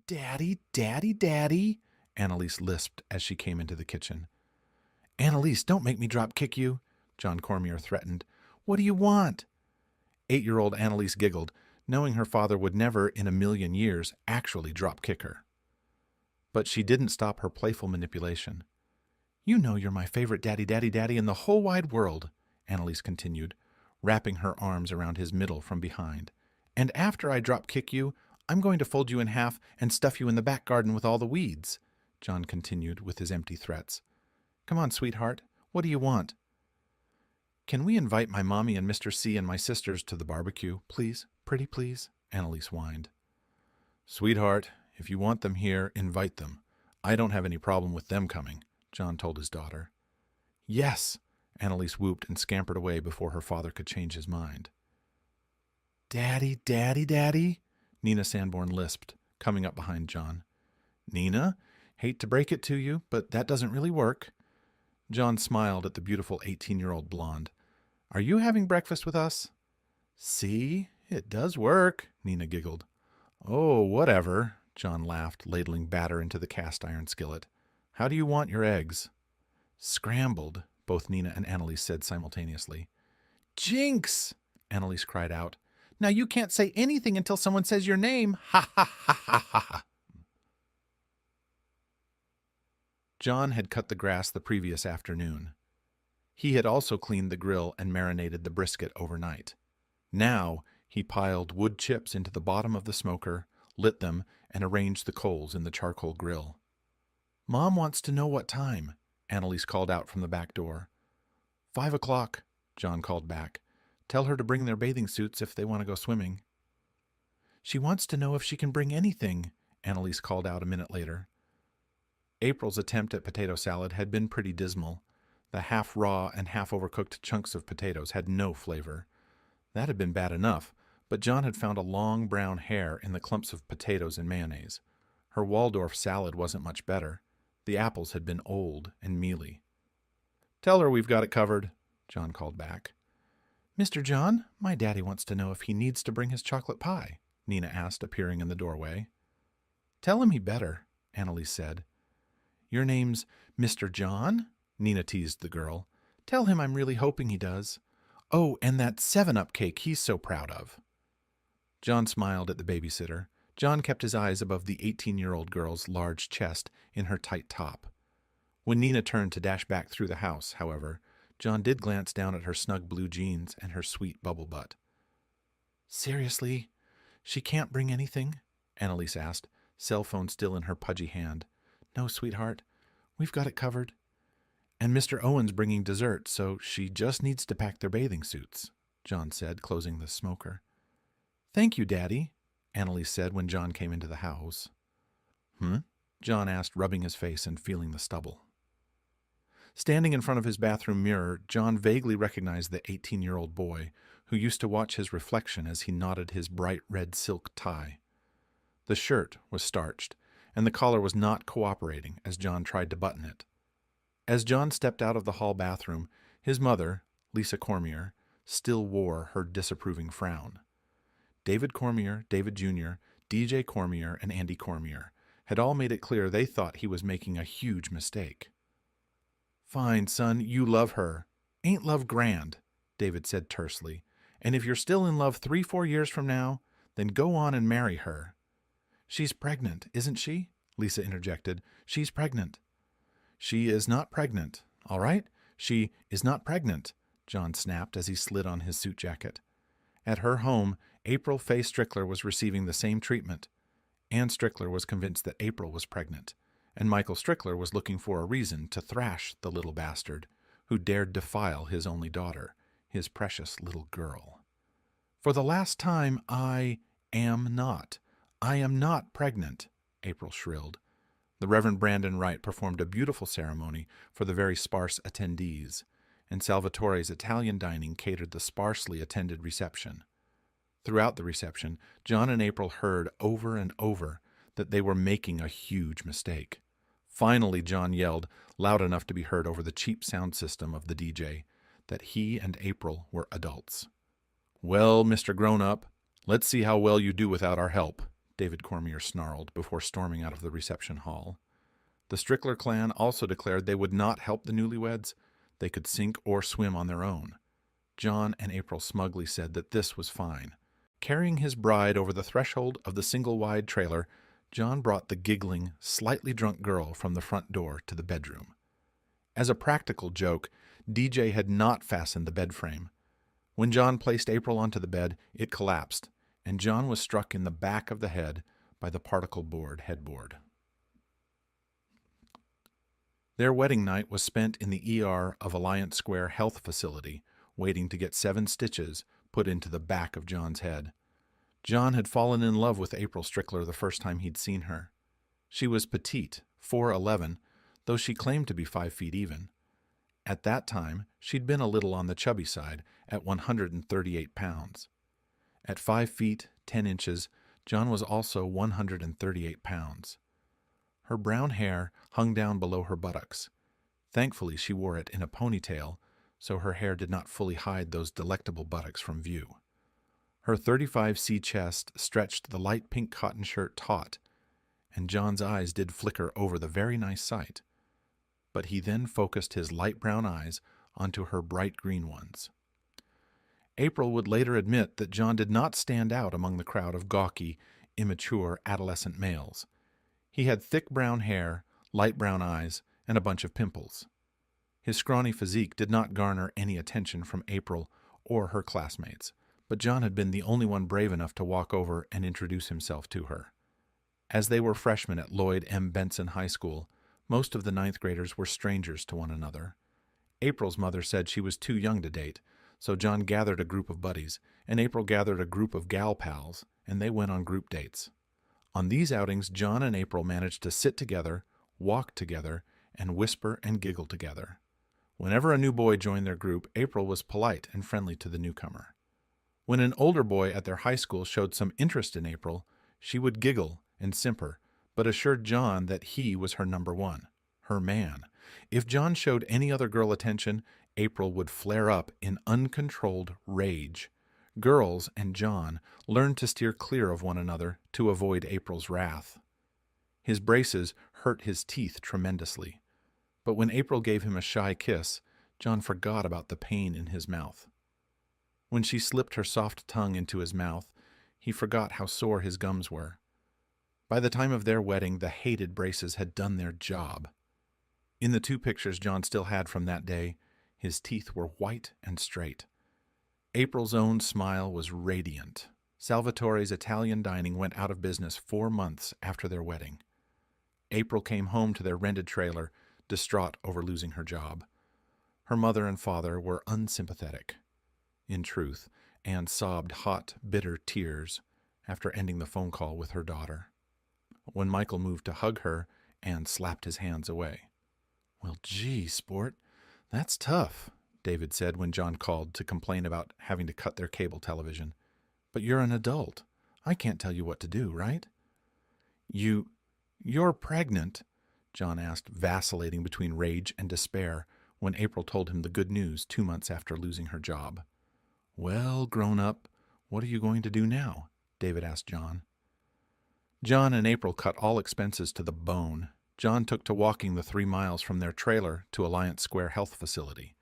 Daddy, Daddy, Daddy, Annalise lisped as she came into the kitchen. Annalise, don't make me drop kick you, John Cormier threatened. What do you want? 8-year-old Annalise giggled, knowing her father would never in a million years actually drop kick her. But she didn't stop her playful manipulation. You know you're my favorite daddy, daddy, daddy in the whole wide world, Annalise continued, wrapping her arms around his middle from behind. And after I drop kick you, I'm going to fold you in half and stuff you in the back garden with all the weeds, John continued with his empty threats. Come on, sweetheart, what do you want? Can we invite my mommy and Mr. C and my sisters to the barbecue, please, pretty please? Annalise whined. Sweetheart, if you want them here, invite them. I don't have any problem with them coming, John told his daughter. Yes, Annalise whooped and scampered away before her father could change his mind. Daddy, Daddy, Daddy, Nina Sanborn lisped, coming up behind John. Nina, hate to break it to you, but that doesn't really work. John smiled at the beautiful 18-year-old blonde. Are you having breakfast with us? See, it does work, Nina giggled. Oh, whatever, John laughed, ladling batter into the cast-iron skillet. How do you want your eggs? Scrambled, both Nina and Annalise said simultaneously. Jinx! Annalise cried out. Now you can't say anything until someone says your name. Ha ha ha ha ha. John had cut the grass the previous afternoon. He had also cleaned the grill and marinated the brisket overnight. Now he piled wood chips into the bottom of the smoker, lit them, and arranged the coals in the charcoal grill. Mom wants to know what time, Annalise called out from the back door. 5 o'clock, John called back. Tell her to bring their bathing suits if they want to go swimming. She wants to know if she can bring anything, Annalise called out a minute later. April's attempt at potato salad had been pretty dismal. The half-raw and half-overcooked chunks of potatoes had no flavor. That had been bad enough, but John had found a long brown hair in the clumps of potatoes and mayonnaise. Her Waldorf salad wasn't much better. The apples had been old and mealy. Tell her we've got it covered, John called back. Mr. John, my daddy wants to know if he needs to bring his chocolate pie, Nina asked, appearing in the doorway. Tell him he better, Annalise said. Your name's Mr. John? Nina teased the girl. Tell him I'm really hoping he does. Oh, and that 7-Up cake he's so proud of. John smiled at the babysitter. John kept his eyes above the 18-year-old girl's large chest in her tight top. When Nina turned to dash back through the house, however, John did glance down at her snug blue jeans and her sweet bubble butt. Seriously? She can't bring anything? Annalise asked, cell phone still in her pudgy hand. No, sweetheart. We've got it covered. And Mr. Owen's bringing dessert, so she just needs to pack their bathing suits, John said, closing the smoker. Thank you, Daddy, Annalise said when John came into the house. John asked, rubbing his face and feeling the stubble. Standing in front of his bathroom mirror, John vaguely recognized the 18-year-old boy who used to watch his reflection as he knotted his bright red silk tie. The shirt was starched, and the collar was not cooperating as John tried to button it. As John stepped out of the hall bathroom, his mother, Lisa Cormier, still wore her disapproving frown. David Cormier, David Jr., DJ Cormier, and Andy Cormier had all made it clear they thought he was making a huge mistake. Fine, son, you love her. Ain't love grand, David said tersely. And if you're still in love 3-4 years from now, then go on and marry her. She's pregnant, isn't she? Lisa interjected. She's pregnant. She is not pregnant, all right? She is not pregnant, John snapped as he slid on his suit jacket. At her home, April Faye Strickler was receiving the same treatment. Ann Strickler was convinced that April was pregnant, and Michael Strickler was looking for a reason to thrash the little bastard who dared defile his only daughter, his precious little girl. For the last time, I am not pregnant, April shrilled. The Reverend Brandon Wright performed a beautiful ceremony for the very sparse attendees, and Salvatore's Italian dining catered the sparsely attended reception. Throughout the reception, John and April heard over and over that they were making a huge mistake. Finally, John yelled, loud enough to be heard over the cheap sound system of the DJ, that he and April were adults. Well, Mr. Grown-Up, let's see how well you do without our help, David Cormier snarled before storming out of the reception hall. The Strickler clan also declared they would not help the newlyweds. They could sink or swim on their own. John and April smugly said that this was fine. Carrying his bride over the threshold of the single-wide trailer, John brought the giggling, slightly drunk girl from the front door to the bedroom. As a practical joke, DJ had not fastened the bed frame. When John placed April onto the bed, it collapsed, and John was struck in the back of the head by the particle board headboard. Their wedding night was spent in the ER of Alliance Square Health Facility, waiting to get 7 stitches put into the back of John's head. John had fallen in love with April Strickler the first time he'd seen her. She was petite, 4'11", though she claimed to be 5 feet even. At that time, she'd been a little on the chubby side, at 138 pounds. At 5 feet, 10 inches, John was also 138 pounds. Her brown hair hung down below her buttocks. Thankfully, she wore it in a ponytail, so her hair did not fully hide those delectable buttocks from view. Her 35C chest stretched the light pink cotton shirt taut, and John's eyes did flicker over the very nice sight. But he then focused his light brown eyes onto her bright green ones. April would later admit that John did not stand out among the crowd of gawky, immature adolescent males. He had thick brown hair, light brown eyes, and a bunch of pimples. His scrawny physique did not garner any attention from April or her classmates, but John had been the only one brave enough to walk over and introduce himself to her. As they were freshmen at Lloyd M. Benson High School, most of the 9th graders were strangers to one another. April's mother said she was too young to date, so John gathered a group of buddies, and April gathered a group of gal pals, and they went on group dates. On these outings, John and April managed to sit together, walk together, and whisper and giggle together. Whenever a new boy joined their group, April was polite and friendly to the newcomer. When an older boy at their high school showed some interest in April, she would giggle and simper, but assured John that he was her number one, her man. If John showed any other girl attention, April would flare up in uncontrolled rage. Girls and John learned to steer clear of one another to avoid April's wrath. His braces hurt his teeth tremendously, but when April gave him a shy kiss, John forgot about the pain in his mouth. When she slipped her soft tongue into his mouth, he forgot how sore his gums were. By the time of their wedding, the hated braces had done their job. In the 2 pictures John still had from that day, his teeth were white and straight. April's own smile was radiant. Salvatore's Italian dining went out of business 4 months after their wedding. April came home to their rented trailer, distraught over losing her job. Her mother and father were unsympathetic. In truth, Anne sobbed hot, bitter tears after ending the phone call with her daughter. When Michael moved to hug her, Anne slapped his hands away. "Well, gee, sport, that's tough," David said when John called to complain about having to cut their cable television. "But you're an adult. I can't tell you what to do, right?" You're pregnant?" John asked, vacillating between rage and despair when April told him the good news 2 months after losing her job. "Well, grown up, what are you going to do now?" David asked John. John and April cut all expenses to the bone. John took to walking the 3 miles from their trailer to Alliance Square Health Facility.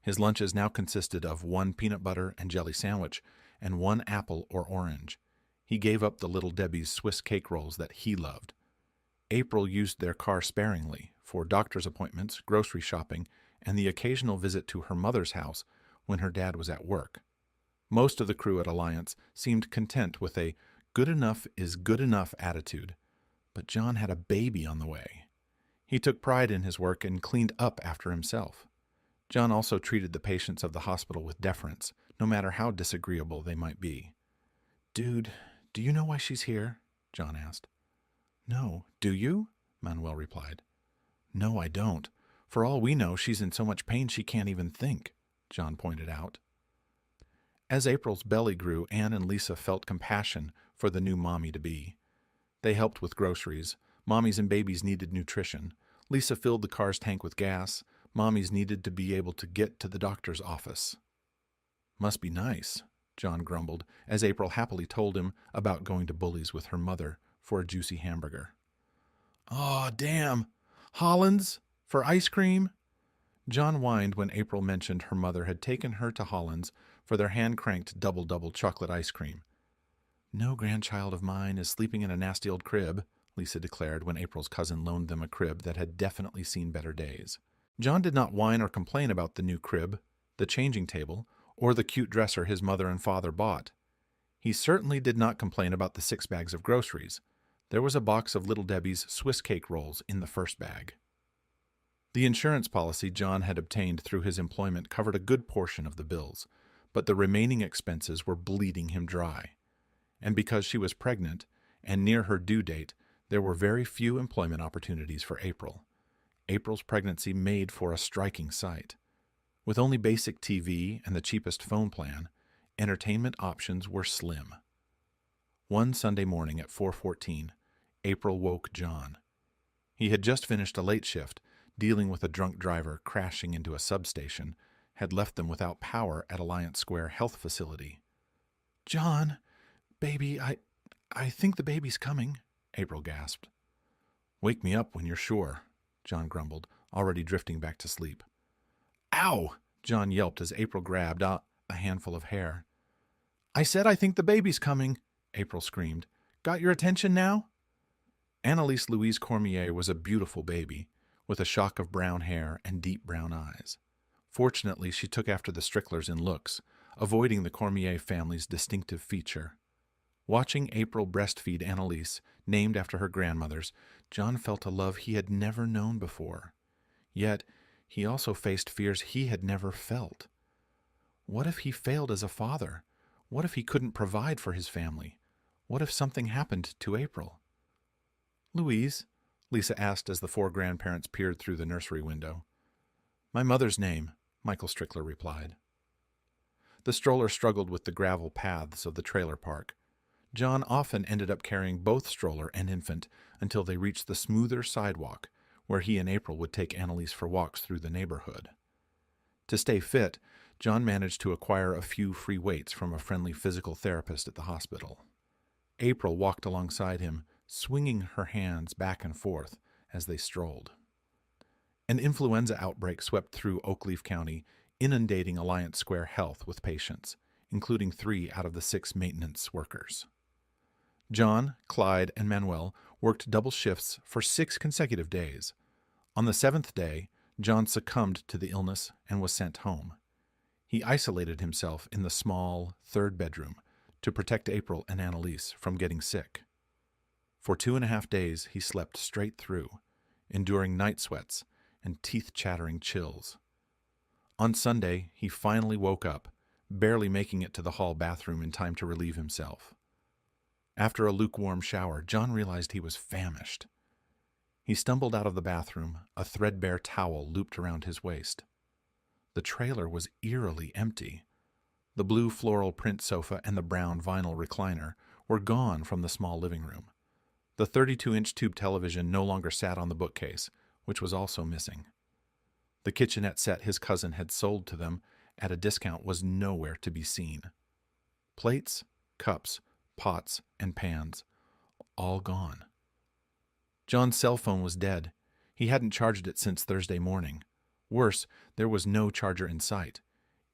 His lunches now consisted of 1 peanut butter and jelly sandwich and 1 apple or orange. He gave up the Little Debbie's Swiss cake rolls that he loved. April used their car sparingly for doctor's appointments, grocery shopping, and the occasional visit to her mother's house when her dad was at work. Most of the crew at Alliance seemed content with a good enough is good enough attitude, but John had a baby on the way. He took pride in his work and cleaned up after himself. John also treated the patients of the hospital with deference, no matter how disagreeable they might be. "Dude, do you know why she's here?" John asked. "No. Do you?" Manuel replied. "No, I don't. For all we know, she's in so much pain she can't even think," John pointed out. As April's belly grew, Anne and Lisa felt compassion for the new mommy-to-be. They helped with groceries. Mommies and babies needed nutrition. Lisa filled the car's tank with gas. Mommies needed to be able to get to the doctor's office. "Must be nice," John grumbled, as April happily told him about going to Bully's with her mother for a juicy hamburger. "Aw, damn! Holland's? For ice cream?" John whined when April mentioned her mother had taken her to Holland's for their hand-cranked double-double chocolate ice cream. "No grandchild of mine is sleeping in a nasty old crib," Lisa declared when April's cousin loaned them a crib that had definitely seen better days. John did not whine or complain about the new crib, the changing table, or the cute dresser his mother and father bought. He certainly did not complain about the 6 bags of groceries. There was a box of Little Debbie's Swiss cake rolls in the first bag. The insurance policy John had obtained through his employment covered a good portion of the bills, but the remaining expenses were bleeding him dry. And because she was pregnant and near her due date, there were very few employment opportunities for April. April's pregnancy made for a striking sight. With only basic TV and the cheapest phone plan, entertainment options were slim. One Sunday morning at 4:14, April woke John. He had just finished a late shift, dealing with a drunk driver crashing into a substation, had left them without power at Alliance Square Health Facility. "John, baby, I think the baby's coming," April gasped. "Wake me up when you're sure," John grumbled, already drifting back to sleep. "Ow!" John yelped as April grabbed a handful of hair. "I said I think the baby's coming," April screamed. "Got your attention now?" Annalise Louise Cormier was a beautiful baby, with a shock of brown hair and deep brown eyes. Fortunately, she took after the Stricklers in looks, avoiding the Cormier family's distinctive feature. Watching April breastfeed Annalise, named after her grandmother's, John felt a love he had never known before. Yet, he also faced fears he had never felt. What if he failed as a father? What if he couldn't provide for his family? What if something happened to April? "Louise?" Lisa asked as the 4 grandparents peered through the nursery window. "My mother's name," Michael Strickler replied. The stroller struggled with the gravel paths of the trailer park. John often ended up carrying both stroller and infant until they reached the smoother sidewalk, where he and April would take Annalise for walks through the neighborhood. To stay fit, John managed to acquire a few free weights from a friendly physical therapist at the hospital. April walked alongside him, swinging her hands back and forth as they strolled. An influenza outbreak swept through Oakleaf County, inundating Alliance Square Health with patients, including 3 out of the 6 maintenance workers. John, Clyde, and Manuel worked double shifts for 6 consecutive days. On the 7th day, John succumbed to the illness and was sent home. He isolated himself in the small 3rd bedroom to protect April and Annalise from getting sick. For 2.5 days, he slept straight through, enduring night sweats and teeth-chattering chills. On Sunday, he finally woke up, barely making it to the hall bathroom in time to relieve himself. After a lukewarm shower, John realized he was famished. He stumbled out of the bathroom, a threadbare towel looped around his waist. The trailer was eerily empty. The blue floral print sofa and the brown vinyl recliner were gone from the small living room. The 32-inch tube television no longer sat on the bookcase, which was also missing. The kitchenette set his cousin had sold to them at a discount was nowhere to be seen. Plates, cups, pots, and pans, all gone. John's cell phone was dead. He hadn't charged it since Thursday morning. Worse, there was no charger in sight.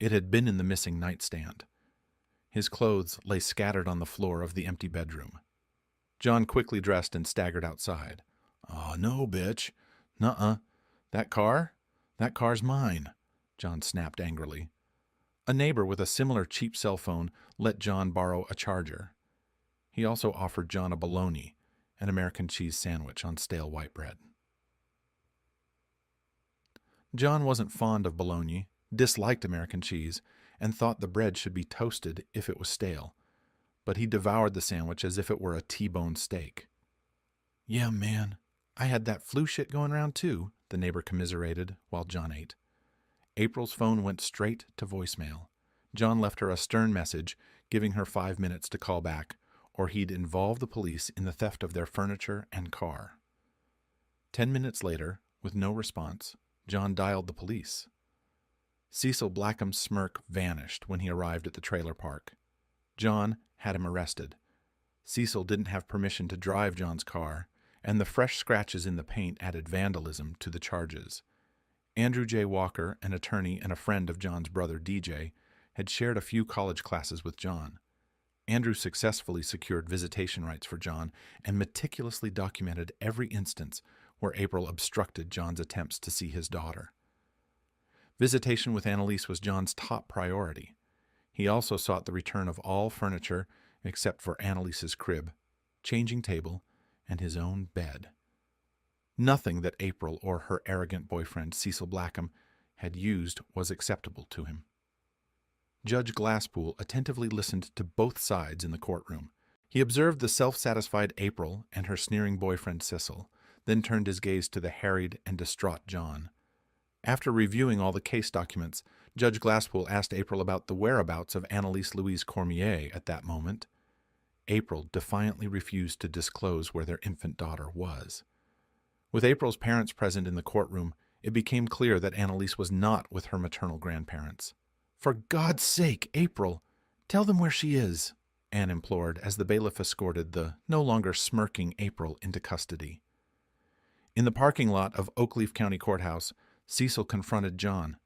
It had been in the missing nightstand. His clothes lay scattered on the floor of the empty bedroom. John quickly dressed and staggered outside. "Oh, no, bitch. Nuh-uh. That car? That car's mine," John snapped angrily. A neighbor with a similar cheap cell phone let John borrow a charger. He also offered John a bologna, an American cheese sandwich on stale white bread. John wasn't fond of bologna, disliked American cheese, and thought the bread should be toasted if it was stale, but he devoured the sandwich as if it were a T-bone steak. "Yeah, man, I had that flu shit going around too," the neighbor commiserated while John ate. April's phone went straight to voicemail. John left her a stern message, giving her 5 minutes to call back, or he'd involve the police in the theft of their furniture and car. 10 minutes later, with no response, John dialed the police. Cecil Blackham's smirk vanished when he arrived at the trailer park. John had him arrested. Cecil didn't have permission to drive John's car, and the fresh scratches in the paint added vandalism to the charges. Andrew J. Walker, an attorney and a friend of John's brother DJ, had shared a few college classes with John. Andrew successfully secured visitation rights for John and meticulously documented every instance where April obstructed John's attempts to see his daughter. Visitation with Annalise was John's top priority. He also sought the return of all furniture except for Annalise's crib, changing table, and his own bed. Nothing that April or her arrogant boyfriend Cecil Blackham had used was acceptable to him. Judge Glasspool attentively listened to both sides in the courtroom. He observed the self-satisfied April and her sneering boyfriend Cecil, then turned his gaze to the harried and distraught John. After reviewing all the case documents, Judge Glasspool asked April about the whereabouts of Annalise Louise Cormier at that moment. April defiantly refused to disclose where their infant daughter was. With April's parents present in the courtroom, it became clear that Annalise was not with her maternal grandparents. "For God's sake, April, tell them where she is," Anne implored as the bailiff escorted the no longer smirking April into custody. In the parking lot of Oakleaf County Courthouse, Cecil confronted John.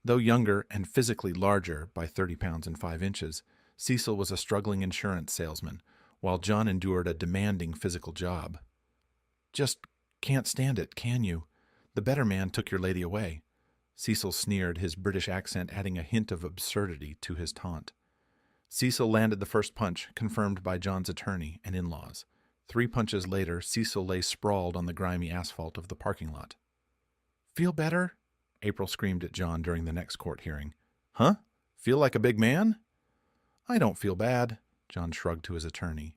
Though younger and physically larger by 30 pounds and 5 inches, Cecil was a struggling insurance salesman, while John endured a demanding physical job. "Just can't stand it, can you? The better man took your lady away." Cecil sneered, his British accent adding a hint of absurdity to his taunt. Cecil landed the first punch, confirmed by John's attorney and in-laws. 3 punches later, Cecil lay sprawled on the grimy asphalt of the parking lot. "Feel better?" April screamed at John during the next court hearing. "Huh? Feel like a big man?" "I don't feel bad," John shrugged to his attorney.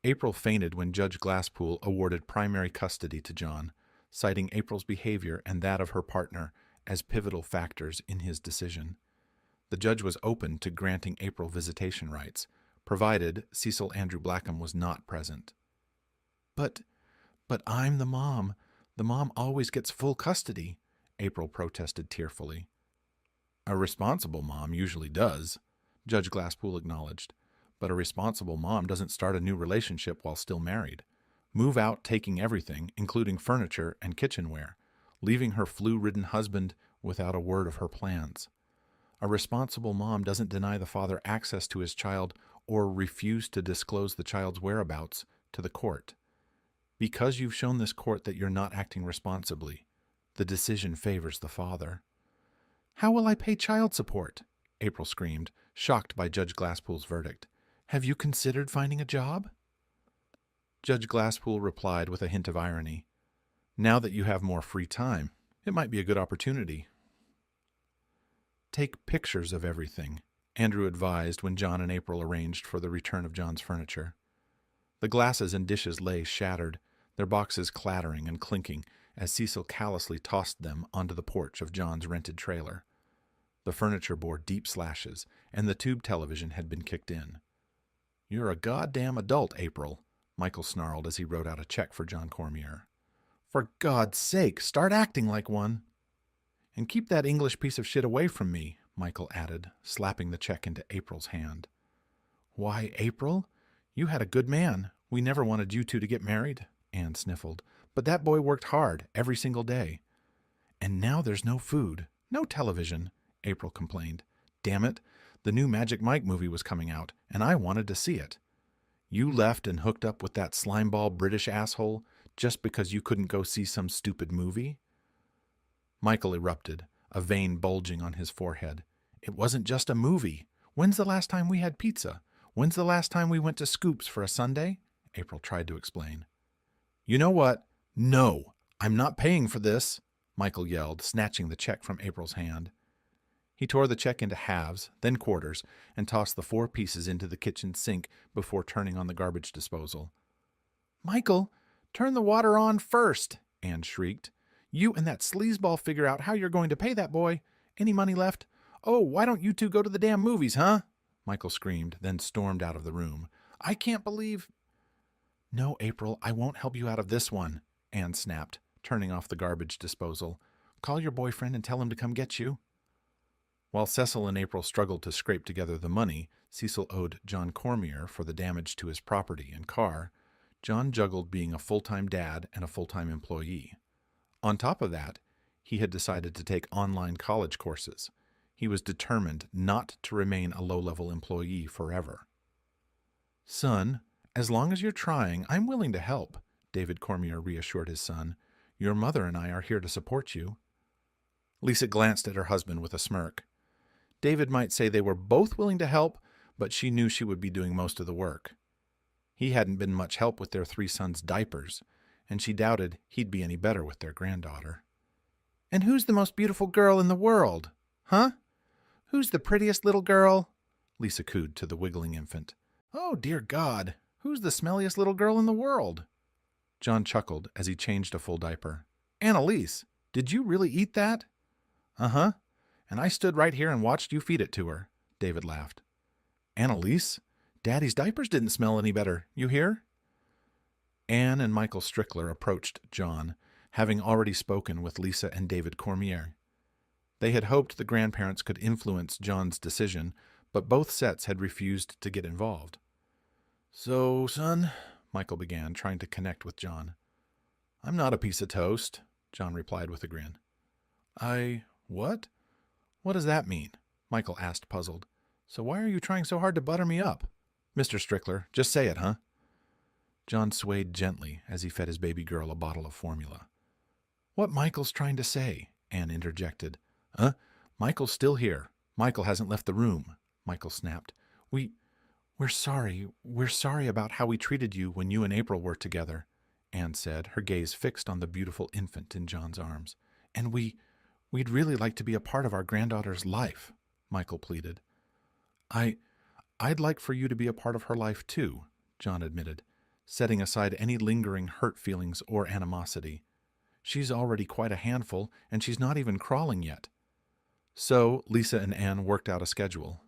April fainted when Judge Glasspool awarded primary custody to John, citing April's behavior and that of her partner as pivotal factors in his decision. The judge was open to granting April visitation rights, provided Cecil Andrew Blackham was not present. But I'm the mom. The mom always gets full custody," April protested tearfully. "A responsible mom usually does," Judge Glasspool acknowledged. "But a responsible mom doesn't start a new relationship while still married. Move out taking everything, including furniture and kitchenware, leaving her flu-ridden husband without a word of her plans. A responsible mom doesn't deny the father access to his child or refuse to disclose the child's whereabouts to the court. Because you've shown this court that you're not acting responsibly, the decision favors the father." "How will I pay child support?" April screamed, shocked by Judge Glasspool's verdict. "Have you considered finding a job?" Judge Glasspool replied with a hint of irony. "Now that you have more free time, it might be a good opportunity." "Take pictures of everything," Andrew advised when John and April arranged for the return of John's furniture. The glasses and dishes lay shattered, their boxes clattering and clinking as Cecil callously tossed them onto the porch of John's rented trailer. The furniture bore deep slashes, and the tube television had been kicked in. "You're a goddamn adult, April," Michael snarled as he wrote out a check for John Cormier. "For God's sake, start acting like one." "And keep that English piece of shit away from me," Michael added, slapping the check into April's hand. "Why, April? You had a good man. We never wanted you two to get married," Anne sniffled. "But that boy worked hard every single day." "And now there's no food, no television," April complained. "Damn it, the new Magic Mike movie was coming out, and I wanted to see it. You left and hooked up with that slimeball British asshole just because you couldn't go see some stupid movie?" Michael erupted, a vein bulging on his forehead. "It wasn't just a movie. When's the last time we had pizza? When's the last time we went to Scoops for a sundae?" April tried to explain. "You know what? No, I'm not paying for this," Michael yelled, snatching the check from April's hand. He tore the check into halves, then quarters, and tossed the 4 pieces into the kitchen sink before turning on the garbage disposal. "Michael, turn the water on first," Anne shrieked. "You and that sleazeball figure out how you're going to pay that boy. Any money left? Oh, why don't you two go to the damn movies, huh?" Michael screamed, then stormed out of the room. "I can't believe—" "No, April, I won't help you out of this one," Anne snapped, turning off the garbage disposal. "Call your boyfriend and tell him to come get you." While Cecil and April struggled to scrape together the money, Cecil owed John Cormier for the damage to his property and car. John juggled being a full-time dad and a full-time employee. On top of that, he had decided to take online college courses. He was determined not to remain a low-level employee forever. "Son, as long as you're trying, I'm willing to help," David Cormier reassured his son. "Your mother and I are here to support you." Lisa glanced at her husband with a smirk. David might say they were both willing to help, but she knew she would be doing most of the work. He hadn't been much help with their 3 sons' diapers, and she doubted he'd be any better with their granddaughter. "And who's the most beautiful girl in the world? Huh? Who's the prettiest little girl?" Lisa cooed to the wiggling infant. "Oh, dear God, who's the smelliest little girl in the world?" John chuckled as he changed a full diaper. "Annalise, did you really eat that?" "Uh-huh, and I stood right here and watched you feed it to her," David laughed. "Annalise, Daddy's diapers didn't smell any better, you hear?" Anne and Michael Strickler approached John, having already spoken with Lisa and David Cormier. They had hoped the grandparents could influence John's decision, but both sets had refused to get involved. "So, son," Michael began, trying to connect with John. "I'm not a piece of toast," John replied with a grin. What? What does that mean?" Michael asked, puzzled. "So why are you trying so hard to butter me up? Mr. Strickler, just say it, huh?" John swayed gently as he fed his baby girl a bottle of formula. "What Michael's trying to say," Anne interjected. Michael's still here. Michael hasn't left the room," Michael snapped. We're sorry. We're sorry about how we treated you when you and April were together," Anne said, her gaze fixed on the beautiful infant in John's arms. "And we'd really like to be a part of our granddaughter's life," Michael pleaded. I'd like for you to be a part of her life too," John admitted, setting aside any lingering hurt feelings or animosity. "She's already quite a handful, and she's not even crawling yet." So Lisa and Anne worked out a schedule.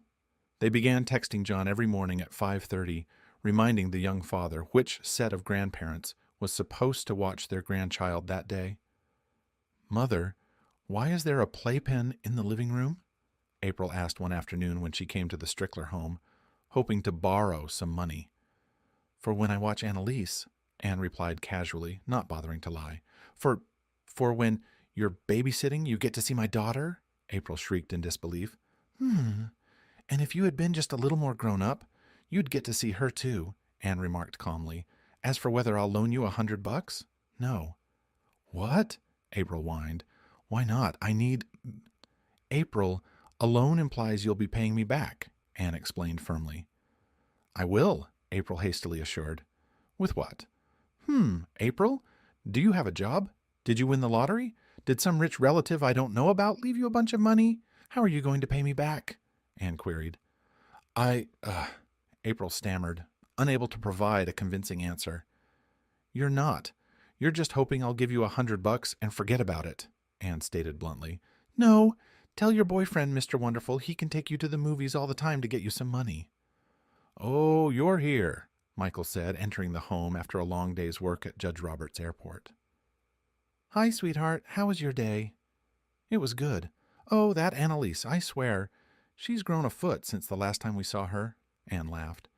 They began texting John every morning at 5:30, reminding the young father which set of grandparents was supposed to watch their grandchild that day. "Mother, why is there a playpen in the living room?" April asked one afternoon when she came to the Strickler home, hoping to borrow some money. "For when I watch Annalise," Anne replied casually, not bothering to lie. For when you're babysitting, you get to see my daughter?" April shrieked in disbelief. And if you had been just a little more grown up, you'd get to see her too," Anne remarked calmly. "As for whether I'll loan you $100, no." "What?" April whined. "Why not? I need—" "April, a loan implies you'll be paying me back," Anne explained firmly. "I will," April hastily assured. "With what?" April, do you have a job? Did you win the lottery? Did some rich relative I don't know about leave you a bunch of money? How are you going to pay me back?" Anne queried. April stammered, unable to provide a convincing answer. "You're not. You're just hoping I'll give you $100 and forget about it," Anne stated bluntly. "No, tell your boyfriend, Mr. Wonderful, he can take you to the movies all the time to get you some money." "Oh, you're here," Michael said, entering the home after a long day's work at Judge Roberts Airport. "Hi, sweetheart. How was your day?" "It was good. Oh, that Annalise, I swear. She's grown a foot since the last time we saw her," Anne laughed.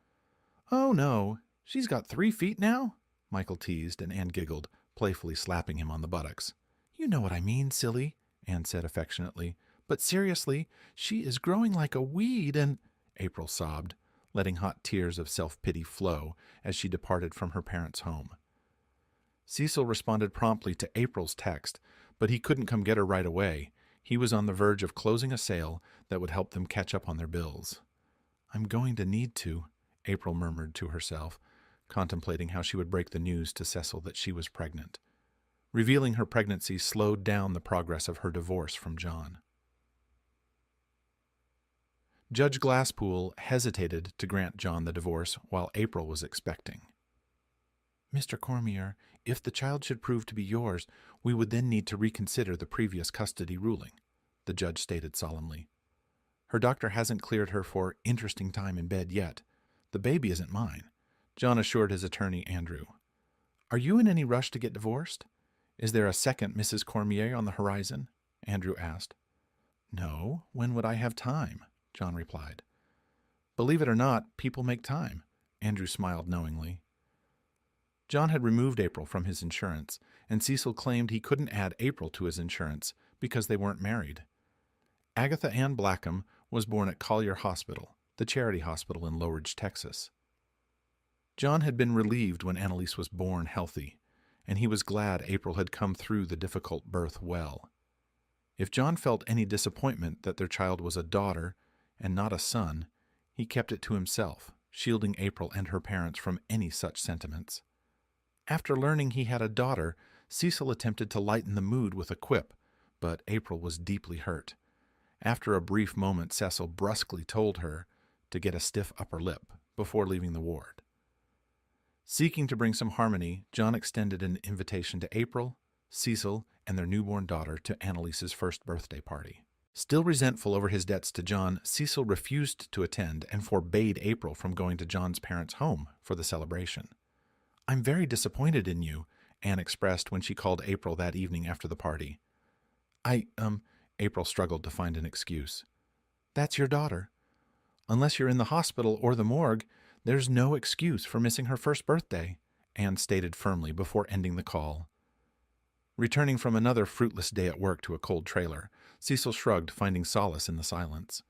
"Oh, no. She's got 3 feet now?" Michael teased, and Anne giggled, playfully slapping him on the buttocks. "You know what I mean, silly," Anne said affectionately. "But seriously, she is growing like a weed and—" April sobbed, letting hot tears of self-pity flow as she departed from her parents' home. Cecil responded promptly to April's text, but he couldn't come get her right away. He was on the verge of closing a sale that would help them catch up on their bills. "I'm going to need to," April murmured to herself, contemplating how she would break the news to Cecil that she was pregnant. Revealing her pregnancy slowed down the progress of her divorce from John. Judge Glasspool hesitated to grant John the divorce while April was expecting. "Mr. Cormier, if the child should prove to be yours, we would then need to reconsider the previous custody ruling," the judge stated solemnly. "Her doctor hasn't cleared her for interesting time in bed yet. The baby isn't mine," John assured his attorney, Andrew. "Are you in any rush to get divorced? Is there a second Mrs. Cormier on the horizon?" Andrew asked. "No, when would I have time?" John replied. Believe it or not, people make time. Andrew smiled knowingly. John had removed April from his insurance, and Cecil claimed he couldn't add April to his insurance because they weren't married. Agatha Ann Blackham was born at Collier Hospital, the charity hospital in Low Ridge, Texas. John had been relieved when Annalise was born healthy, and he was glad April had come through the difficult birth well. If John felt any disappointment that their child was a daughter and not a son, he kept it to himself, shielding April and her parents from any such sentiments. After learning he had a daughter, Cecil attempted to lighten the mood with a quip, but April was deeply hurt. After a brief moment, Cecil brusquely told her to get a stiff upper lip before leaving the ward. Seeking to bring some harmony, John extended an invitation to April, Cecil, and their newborn daughter to Annalise's first birthday party. Still resentful over his debts to John, Cecil refused to attend and forbade April from going to John's parents' home for the celebration. "I'm very disappointed in you," Anne expressed when she called April that evening after the party. April struggled to find an excuse. "That's your daughter. Unless you're in the hospital or the morgue, there's no excuse for missing her first birthday," Anne stated firmly before ending the call. Returning from another fruitless day at work to a cold trailer, Cecil shrugged, finding solace in the silence.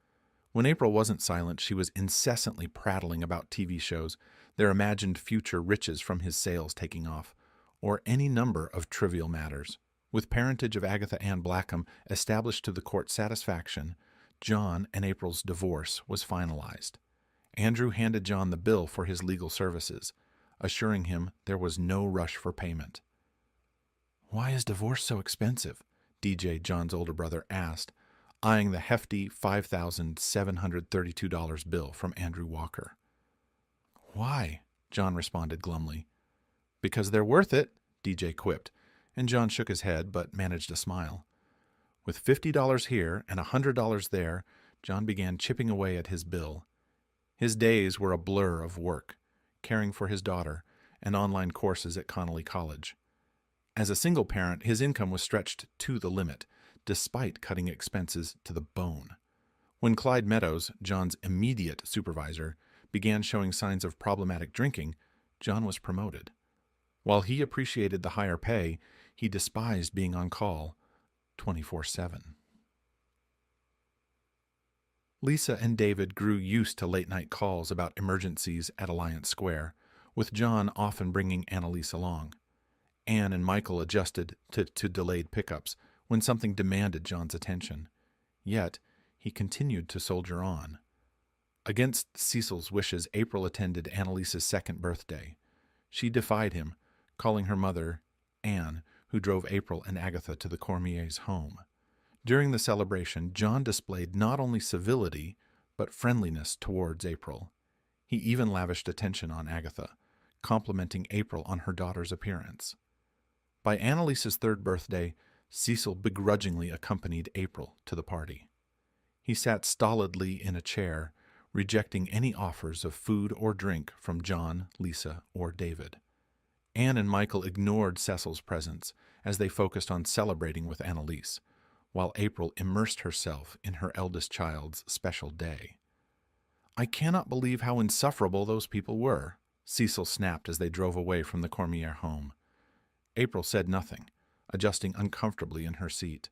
When April wasn't silent, she was incessantly prattling about TV shows, their imagined future riches from his sales taking off, or any number of trivial matters. With parentage of Agatha Ann Blackham established to the court's satisfaction, John and April's divorce was finalized. Andrew handed John the bill for his legal services, assuring him there was no rush for payment. "Why is divorce so expensive?" DJ, John's older brother, asked, eyeing the hefty $5,732 bill from Andrew Walker. "Why?" John responded glumly. "Because they're worth it," DJ quipped, and John shook his head but managed a smile. With $50 here and $100 there, John began chipping away at his bill. His days were a blur of work, caring for his daughter, and online courses at Connolly College. As a single parent, his income was stretched to the limit, despite cutting expenses to the bone. When Clyde Meadows, John's immediate supervisor, began showing signs of problematic drinking, John was promoted. While he appreciated the higher pay, he despised being on call 24/7. Lisa and David grew used to late-night calls about emergencies at Alliance Square, with John often bringing Annalise along. Anne and Michael adjusted to delayed pickups when something demanded John's attention. Yet, he continued to soldier on. Against Cecil's wishes, April attended Annalise's second birthday. She defied him, calling her mother, Anne, who drove April and Agatha to the Cormiers' home. During the celebration, John displayed not only civility, but friendliness towards April. He even lavished attention on Agatha, complimenting April on her daughter's appearance. By Annalise's third birthday, Cecil begrudgingly accompanied April to the party. He sat stolidly in a chair, rejecting any offers of food or drink from John, Lisa, or David. Anne and Michael ignored Cecil's presence as they focused on celebrating with Annalise, while April immersed herself in her eldest child's special day. "I cannot believe how insufferable those people were," Cecil snapped as they drove away from the Cormier home. April said nothing, adjusting uncomfortably in her seat.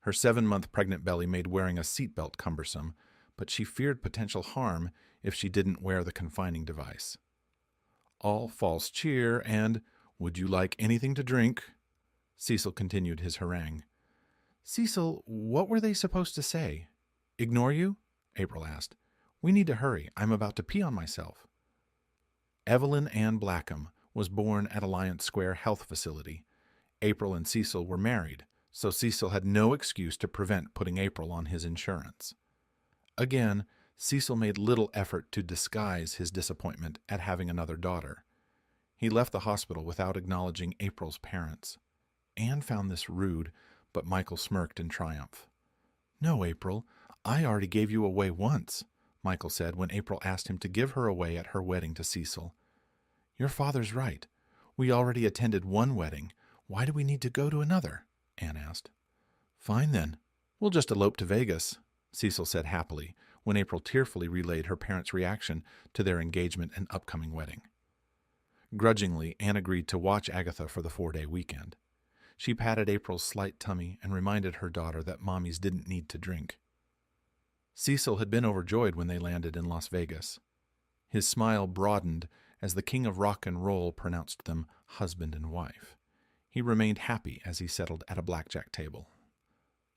Her 7-month pregnant belly made wearing a seatbelt cumbersome, but she feared potential harm if she didn't wear the confining device. All false cheer and, "Would you like anything to drink?" Cecil continued his harangue. "Cecil, what were they supposed to say? Ignore you?" April asked. "We need to hurry. I'm about to pee on myself." Evelyn Ann Blackham was born at Alliance Square Health Facility. April and Cecil were married, so Cecil had no excuse to prevent putting April on his insurance. Again, Cecil made little effort to disguise his disappointment at having another daughter. He left the hospital without acknowledging April's parents. Anne found this rude, but Michael smirked in triumph. "No, April, I already gave you away once," Michael said when April asked him to give her away at her wedding to Cecil. "Your father's right. We already attended one wedding. Why do we need to go to another?" Anne asked. "Fine then. We'll just elope to Vegas," Cecil said happily, when April tearfully relayed her parents' reaction to their engagement and upcoming wedding. Grudgingly, Anne agreed to watch Agatha for the 4-day weekend. She patted April's slight tummy and reminded her daughter that mommies didn't need to drink. Cecil had been overjoyed when they landed in Las Vegas. His smile broadened as the king of rock and roll pronounced them husband and wife. He remained happy as he settled at a blackjack table.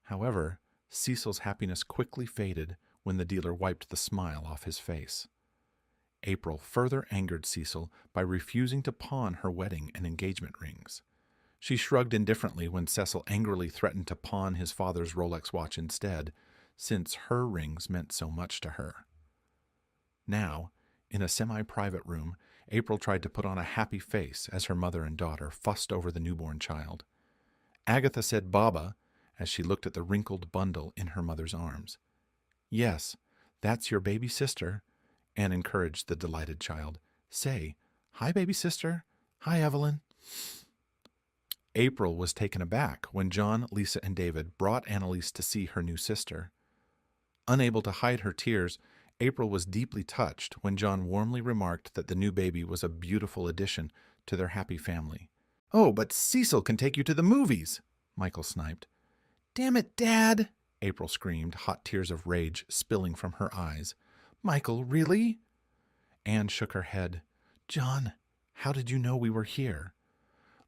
However, Cecil's happiness quickly faded when the dealer wiped the smile off his face. April further angered Cecil by refusing to pawn her wedding and engagement rings. She shrugged indifferently when Cecil angrily threatened to pawn his father's Rolex watch instead, since her rings meant so much to her. Now, in a semi-private room, April tried to put on a happy face as her mother and daughter fussed over the newborn child. Agatha said "Baba" as she looked at the wrinkled bundle in her mother's arms. "Yes, that's your baby sister," Anne encouraged the delighted child. "Say, hi, baby sister. Hi, Evelyn." April was taken aback when John, Lisa, and David brought Annalise to see her new sister. Unable to hide her tears, April was deeply touched when John warmly remarked that the new baby was a beautiful addition to their happy family. "Oh, but Cecil can take you to the movies," Michael sniped. "Damn it, Dad!" April screamed, hot tears of rage spilling from her eyes. "Michael, really?" Anne shook her head. "John, how did you know we were here?"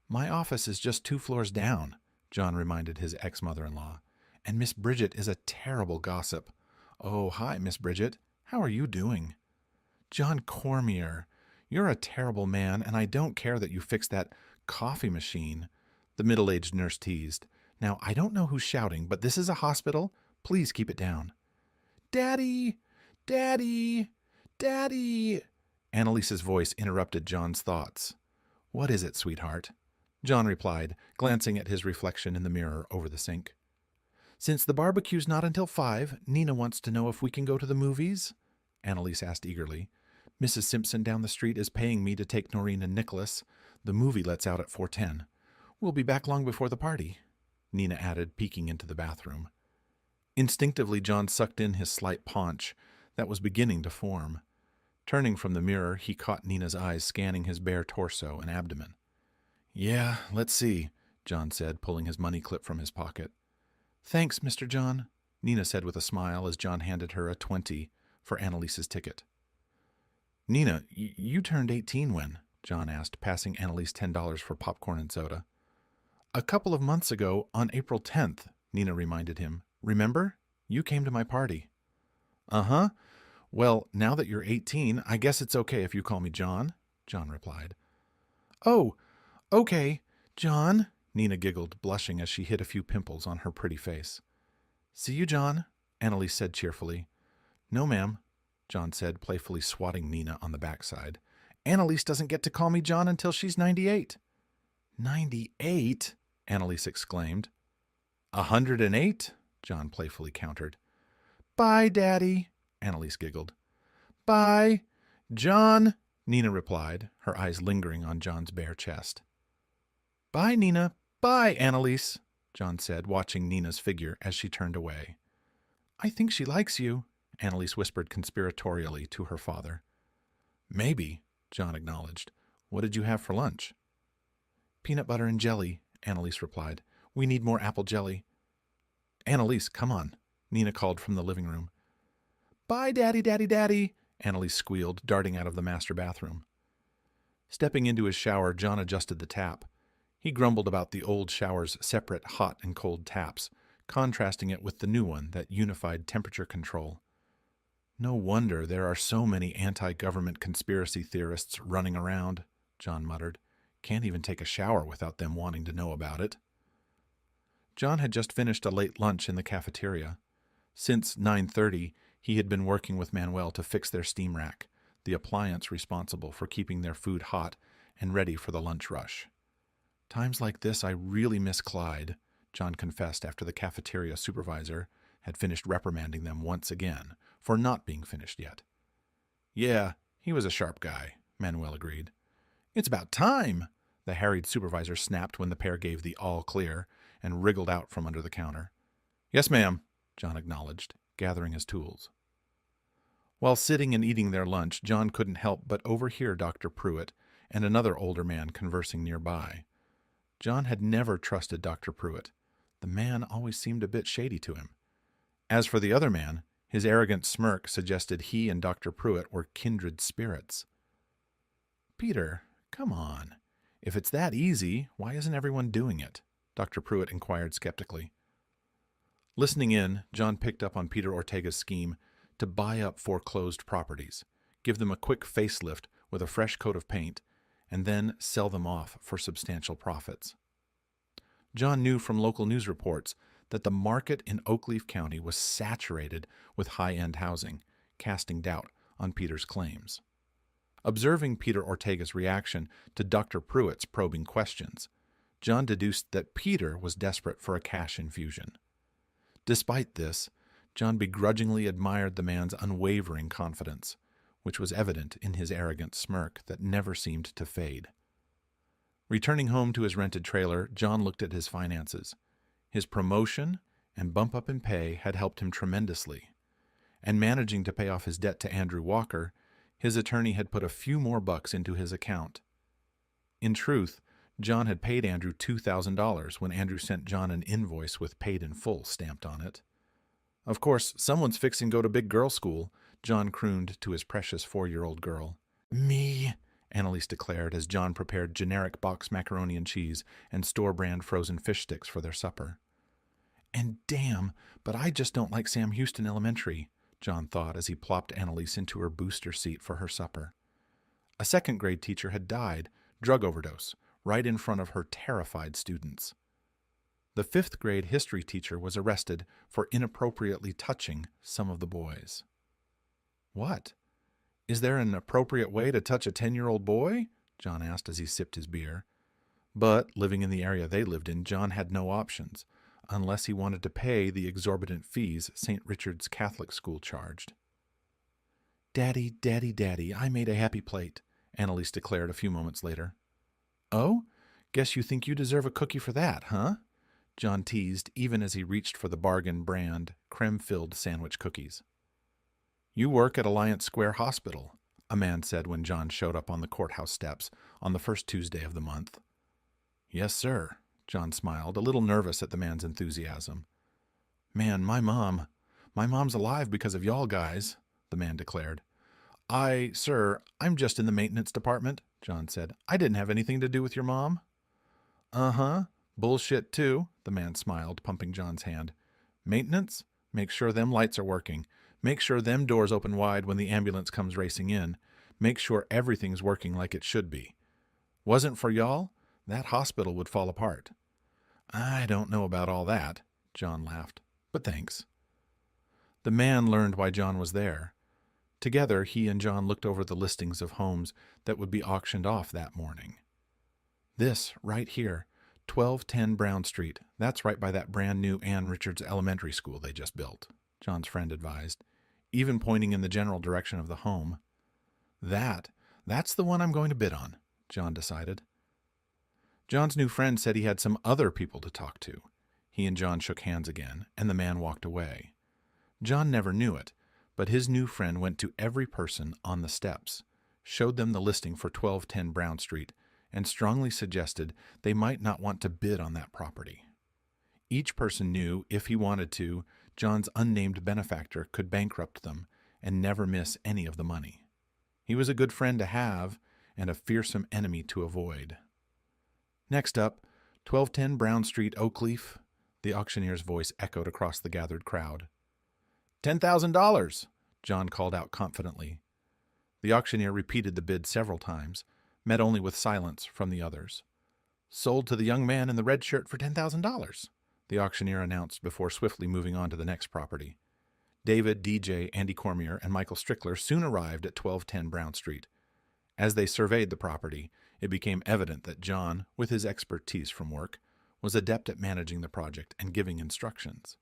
"My office is just 2 floors down," John reminded his ex-mother-in-law. "And Miss Bridget is a terrible gossip." "Oh, hi, Miss Bridget. How are you doing?" "John Cormier, you're a terrible man, and I don't care that you fixed that coffee machine," the middle-aged nurse teased. "Now, I don't know who's shouting, but this is a hospital. Please keep it down." "Daddy! Daddy! Daddy!" Annalise's voice interrupted John's thoughts. "What is it, sweetheart?" John replied, glancing at his reflection in the mirror over the sink. "Since the barbecue's not until 5, Nina wants to know if we can go to the movies?" Annalise asked eagerly. "Mrs. Simpson down the street is paying me to take Noreen and Nicholas. The movie lets out at 4:10. We'll be back long before the party," Nina added, peeking into the bathroom. Instinctively, John sucked in his slight paunch that was beginning to form. Turning from the mirror, he caught Nina's eyes scanning his bare torso and abdomen. "Yeah, let's see," John said, pulling his money clip from his pocket. "Thanks, Mr. John," Nina said with a smile as John handed her a 20 for Annalise's ticket. "Nina, you turned 18 when?" John asked, passing Annalise $10 for popcorn and soda. "A couple of months ago, on April 10th, Nina reminded him. "Remember? You came to my party." "Uh-huh. Well, now that you're 18, I guess it's okay if you call me John," John replied. "Oh, okay, John," Nina giggled, blushing as she hid a few pimples on her pretty face. "See you, John," Annalise said cheerfully. "No, ma'am," John said, playfully swatting Nina on the backside. "Annalise doesn't get to call me John until she's 98. 98? Annalise exclaimed. 108? John playfully countered. "Bye, Daddy," Annalise giggled. "Bye, John," Nina replied, her eyes lingering on John's bare chest. "Bye, Nina. Bye, Annalise," John said, watching Nina's figure as she turned away. "I think she likes you," Annalise whispered conspiratorially to her father. "Maybe," John acknowledged. "What did you have for lunch?" "Peanut butter and jelly," Annalise replied. "We need more apple jelly." "Annalise, come on," Nina called from the living room. "Bye, Daddy, Daddy, Daddy," Annalise squealed, darting out of the master bathroom. Stepping into his shower, John adjusted the tap. He grumbled about the old shower's separate hot and cold taps, contrasting it with the new one that unified temperature control. "No wonder there are so many anti-government conspiracy theorists running around," John muttered. "Can't even take a shower without them wanting to know about it." John had just finished a late lunch in the cafeteria. Since 9:30, he had been working with Manuel to fix their steam rack, the appliance responsible for keeping their food hot and ready for the lunch rush. "Times like this I really miss Clyde," John confessed after the cafeteria supervisor had finished reprimanding them once again for not being finished yet. "Yeah, he was a sharp guy," Manuel agreed. "It's about time," the harried supervisor snapped when the pair gave the all clear and wriggled out from under the counter. "Yes, ma'am," John acknowledged, gathering his tools. While sitting and eating their lunch, John couldn't help but overhear Dr. Pruitt and another older man conversing nearby. John had never trusted Dr. Pruitt. The man always seemed a bit shady to him. As for the other man, his arrogant smirk suggested he and Dr. Pruitt were kindred spirits. "Peter, come on. If it's that easy, why isn't everyone doing it?" Dr. Pruitt inquired skeptically. Listening in, John picked up on Peter Ortega's scheme to buy up foreclosed properties, give them a quick facelift with a fresh coat of paint, and then sell them off for substantial profits. John knew from local news reports that the market in Oakleaf County was saturated with high-end housing, casting doubt on Peter's claims. Observing Peter Ortega's reaction to Dr. Pruitt's probing questions, John deduced that Peter was desperate for a cash infusion. Despite this, John begrudgingly admired the man's unwavering confidence, which was evident in his arrogant smirk that never seemed to fade. Returning home to his rented trailer, John looked at his finances. His promotion and bump up in pay had helped him tremendously, and managing to pay off his debt to Andrew Walker, his attorney had put a few more bucks into his account. In truth, John had paid Andrew $2,000 when Andrew sent John an invoice with "paid in full" stamped on it. "Of course, someone's fixing to go to big girl school," John crooned to his precious 4-year-old girl. "Me," Annalise declared as John prepared generic box macaroni and cheese and store-brand frozen fish sticks for their supper. "And damn, but I just don't like Sam Houston Elementary," John thought as he plopped Annalise into her booster seat for her supper. A second-grade teacher had died, drug overdose, right in front of her terrified students. The 5th-grade history teacher was arrested for inappropriately touching some of the boys. "What? Is there an appropriate way to touch a 10-year-old boy?" John asked as he sipped his beer. But, living in the area they lived in, John had no options, unless he wanted to pay the exorbitant fees St. Richard's Catholic School charged. "Daddy, Daddy, Daddy, I made a happy plate," Annalise declared a few moments later. "Oh? Guess you think you deserve a cookie for that, huh?" John teased, even as he reached for the bargain brand, creme-filled sandwich cookies. "You work at Alliance Square Hospital," a man said when John showed up on the courthouse steps on the first Tuesday of the month. "Yes, sir," John smiled, a little nervous at the man's enthusiasm. "Man, my mom's alive because of y'all guys," the man declared. Sir, I'm just in the maintenance department," John said. "I didn't have anything to do with your mom." "Uh-huh. Bullshit, too," the man smiled, pumping John's hand. "Maintenance? Make sure them lights are working. Make sure them doors open wide when the ambulance comes racing in. Make sure everything's working like it should be. Wasn't for y'all, that hospital would fall apart." "I don't know about all that," John laughed, "but thanks." The man learned why John was there. Together, he and John looked over the listings of homes that would be auctioned off that morning. "This, right here, 1210 Brown Street. That's right by that brand new Ann Richards Elementary School they just built," John's friend advised, even pointing in the general direction of the home. That's the one I'm going to bid on," John decided. John's new friend said he had some other people to talk to. He and John shook hands again, and the man walked away. John never knew it, but his new friend went to every person on the steps, showed them the listing for 1210 Brown Street, and strongly suggested they might not want to bid on that property. Each person knew, if he wanted to, John's unnamed benefactor could bankrupt them and never miss any of the money. He was a good friend to have and a fearsome enemy to avoid. "Next up, 1210 Brown Street, Oakleaf," the auctioneer's voice echoed across the gathered crowd. $10,000, John called out confidently. The auctioneer repeated the bid several times, met only with silence from the others. "Sold to the young man in the red shirt for $10,000, the auctioneer announced before swiftly moving on to the next property. David, DJ, Andy Cormier, and Michael Strickler soon arrived at 1210 Brown Street. As they surveyed the property, it became evident that John, with his expertise from work, was adept at managing the project and giving instructions.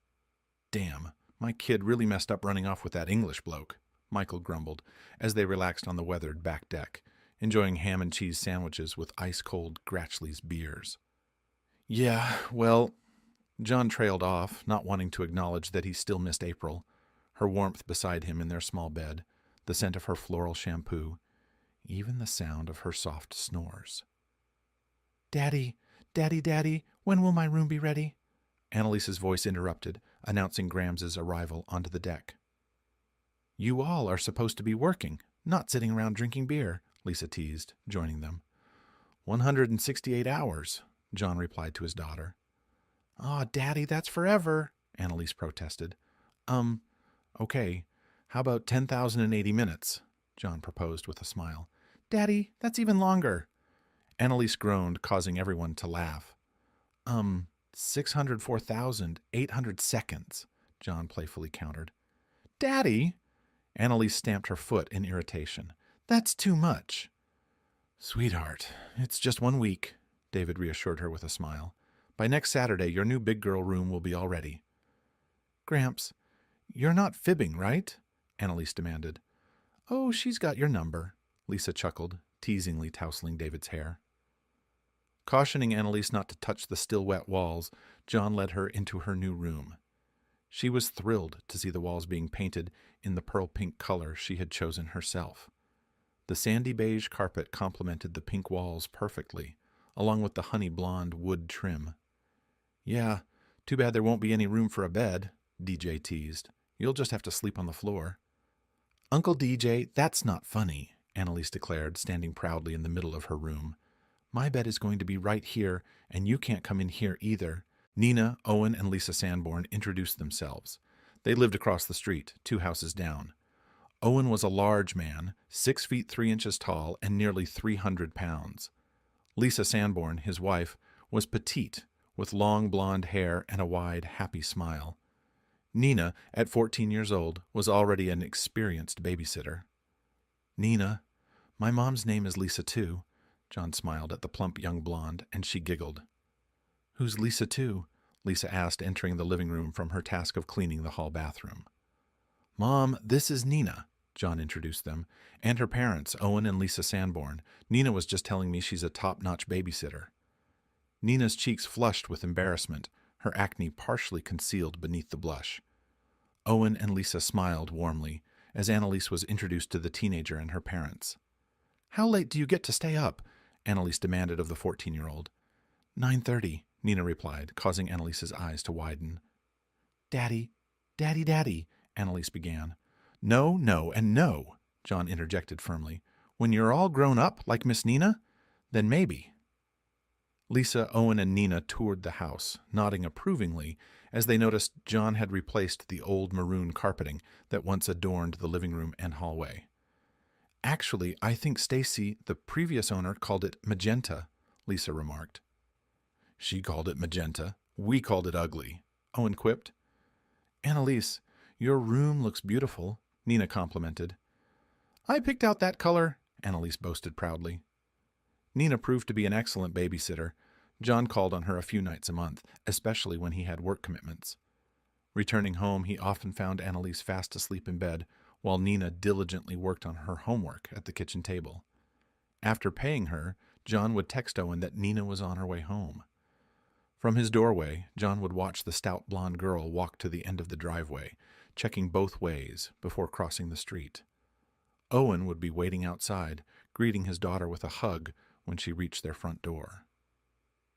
"Damn, my kid really messed up running off with that English bloke," Michael grumbled as they relaxed on the weathered back deck, enjoying ham and cheese sandwiches with ice-cold Gratchley's beers. "Yeah, well," John trailed off, not wanting to acknowledge that he still missed April, her warmth beside him in their small bed, the scent of her floral shampoo, even the sound of her soft snores. "Daddy, Daddy, when will my room be ready?" Annalise's voice interrupted, announcing Grams's arrival onto the deck. "You all are supposed to be working, not sitting around drinking beer," Lisa teased, joining them. 168 hours, John replied to his daughter. "Aw, Daddy, that's forever," Annalise protested. Okay, how about 10,080 minutes?" John proposed with a smile. "Daddy, that's even longer." Annalise groaned, causing everyone to laugh. 604,800 seconds, John playfully countered. "Daddy!" Annalise stamped her foot in irritation. "That's too much." "Sweetheart, it's just 1 week," David reassured her with a smile. "By next Saturday, your new big girl room will be all ready." "Gramps, you're not fibbing, right?" Annalise demanded. "Oh, she's got your number," Lisa chuckled, teasingly tousling David's hair. Cautioning Annalise not to touch the still wet walls, John led her into her new room. She was thrilled to see the walls being painted in the pearl pink color she had chosen herself. The sandy beige carpet complemented the pink walls perfectly, along with the honey blonde wood trim. "Yeah, too bad there won't be any room for a bed," DJ teased. "You'll just have to sleep on the floor." "Uncle DJ, that's not funny," Annalise declared, standing proudly in the middle of her room. "My bed is going to be right here, and you can't come in here either." Nina, Owen, and Lisa Sanborn introduced themselves. They lived across the street, 2 houses down. Owen was a large man, 6 feet 3 inches tall and nearly 300 pounds. Lisa Sanborn, his wife, was petite, with long blonde hair and a wide, happy smile. Nina, at 14 years old, was already an experienced babysitter. "Nina, my mom's name is Lisa too." John smiled at the plump young blonde, and she giggled. "Who's Lisa too?" Lisa asked, entering the living room from her task of cleaning the hall bathroom. "Mom, this is Nina," John introduced them, "and her parents, Owen and Lisa Sanborn. Nina was just telling me she's a top-notch babysitter." Nina's cheeks flushed with embarrassment, her acne partially concealed beneath the blush. Owen and Lisa smiled warmly as Annalise was introduced to the teenager and her parents. "How late do you get to stay up?" Annalise demanded of the 14-year-old. 9:30, Nina replied, causing Annalise's eyes to widen. Daddy, Annalise began. "No, no, and no," John interjected firmly. "When you're all grown up, like Miss Nina, then maybe." Lisa, Owen, and Nina toured the house, nodding approvingly as they noticed John had replaced the old maroon carpeting that once adorned the living room and hallway. "Actually, I think Stacy, the previous owner, called it magenta," Lisa remarked. "She called it magenta. We called it ugly," Owen quipped. "Annalise, your room looks beautiful," Nina complimented. "I picked out that color," Annalise boasted proudly. Nina proved to be an excellent babysitter. John called on her a few nights a month, especially when he had work commitments. Returning home, he often found Annalise fast asleep in bed, while Nina diligently worked on her homework at the kitchen table. After paying her, John would text Owen that Nina was on her way home. From his doorway, John would watch the stout blonde girl walk to the end of the driveway, checking both ways before crossing the street. Owen would be waiting outside, greeting his daughter with a hug when she reached their front door.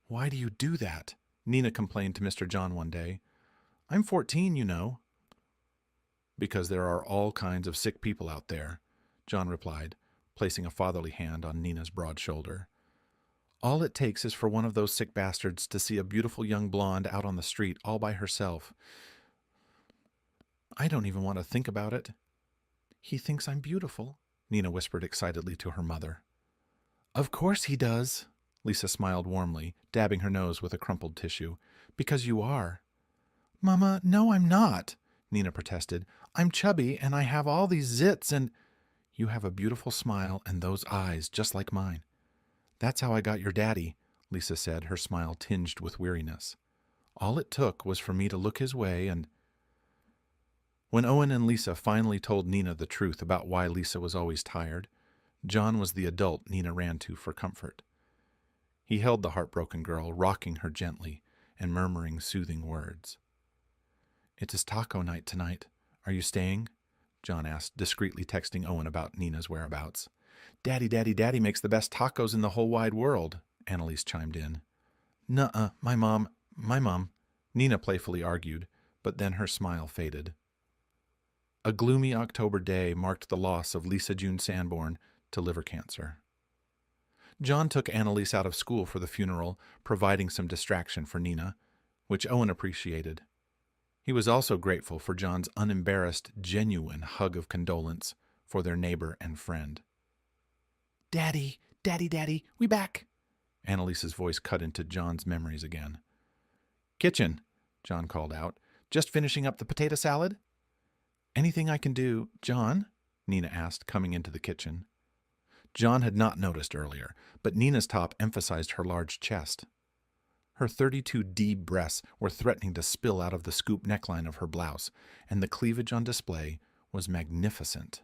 "Why do you do that?" Nina complained to Mr. John one day. "I'm 14, you know." "Because there are all kinds of sick people out there," John replied, placing a fatherly hand on Nina's broad shoulder. "All it takes is for one of those sick bastards to see a beautiful young blonde out on the street all by herself. I don't even want to think about it." "He thinks I'm beautiful," Nina whispered excitedly to her mother. "Of course he does," Lisa smiled warmly, dabbing her nose with a crumpled tissue. "Because you are." "Mama, no, I'm not," Nina protested. "I'm chubby, and I have all these zits, and—" "You have a beautiful smile and those eyes just like mine." "That's how I got your daddy," Lisa said, her smile tinged with weariness. "All it took was for me to look his way and—" When Owen and Lisa finally told Nina the truth about why Lisa was always tired, John was the adult Nina ran to for comfort. He held the heartbroken girl, rocking her gently and murmuring soothing words. "It is taco night tonight. Are you staying?" John asked, discreetly texting Owen about Nina's whereabouts. Daddy makes the best tacos in the whole wide world, Annalise chimed in. Nuh-uh, my mom, Nina playfully argued, but then her smile faded. A gloomy October day marked the loss of Lisa June Sanborn to liver cancer. John took Annalise out of school for the funeral, providing some distraction for Nina, which Owen appreciated. He was also grateful for John's unembarrassed, genuine hug of condolence for their neighbor and friend. Daddy, we back! Annalise's voice cut into John's memories again. Kitchen, John called out. Just finishing up the potato salad? Anything I can do, John? Nina asked, coming into the kitchen. John had not noticed earlier, but Nina's top emphasized her large chest. Her 32D breasts were threatening to spill out of the scoop neckline of her blouse, and the cleavage on display was magnificent.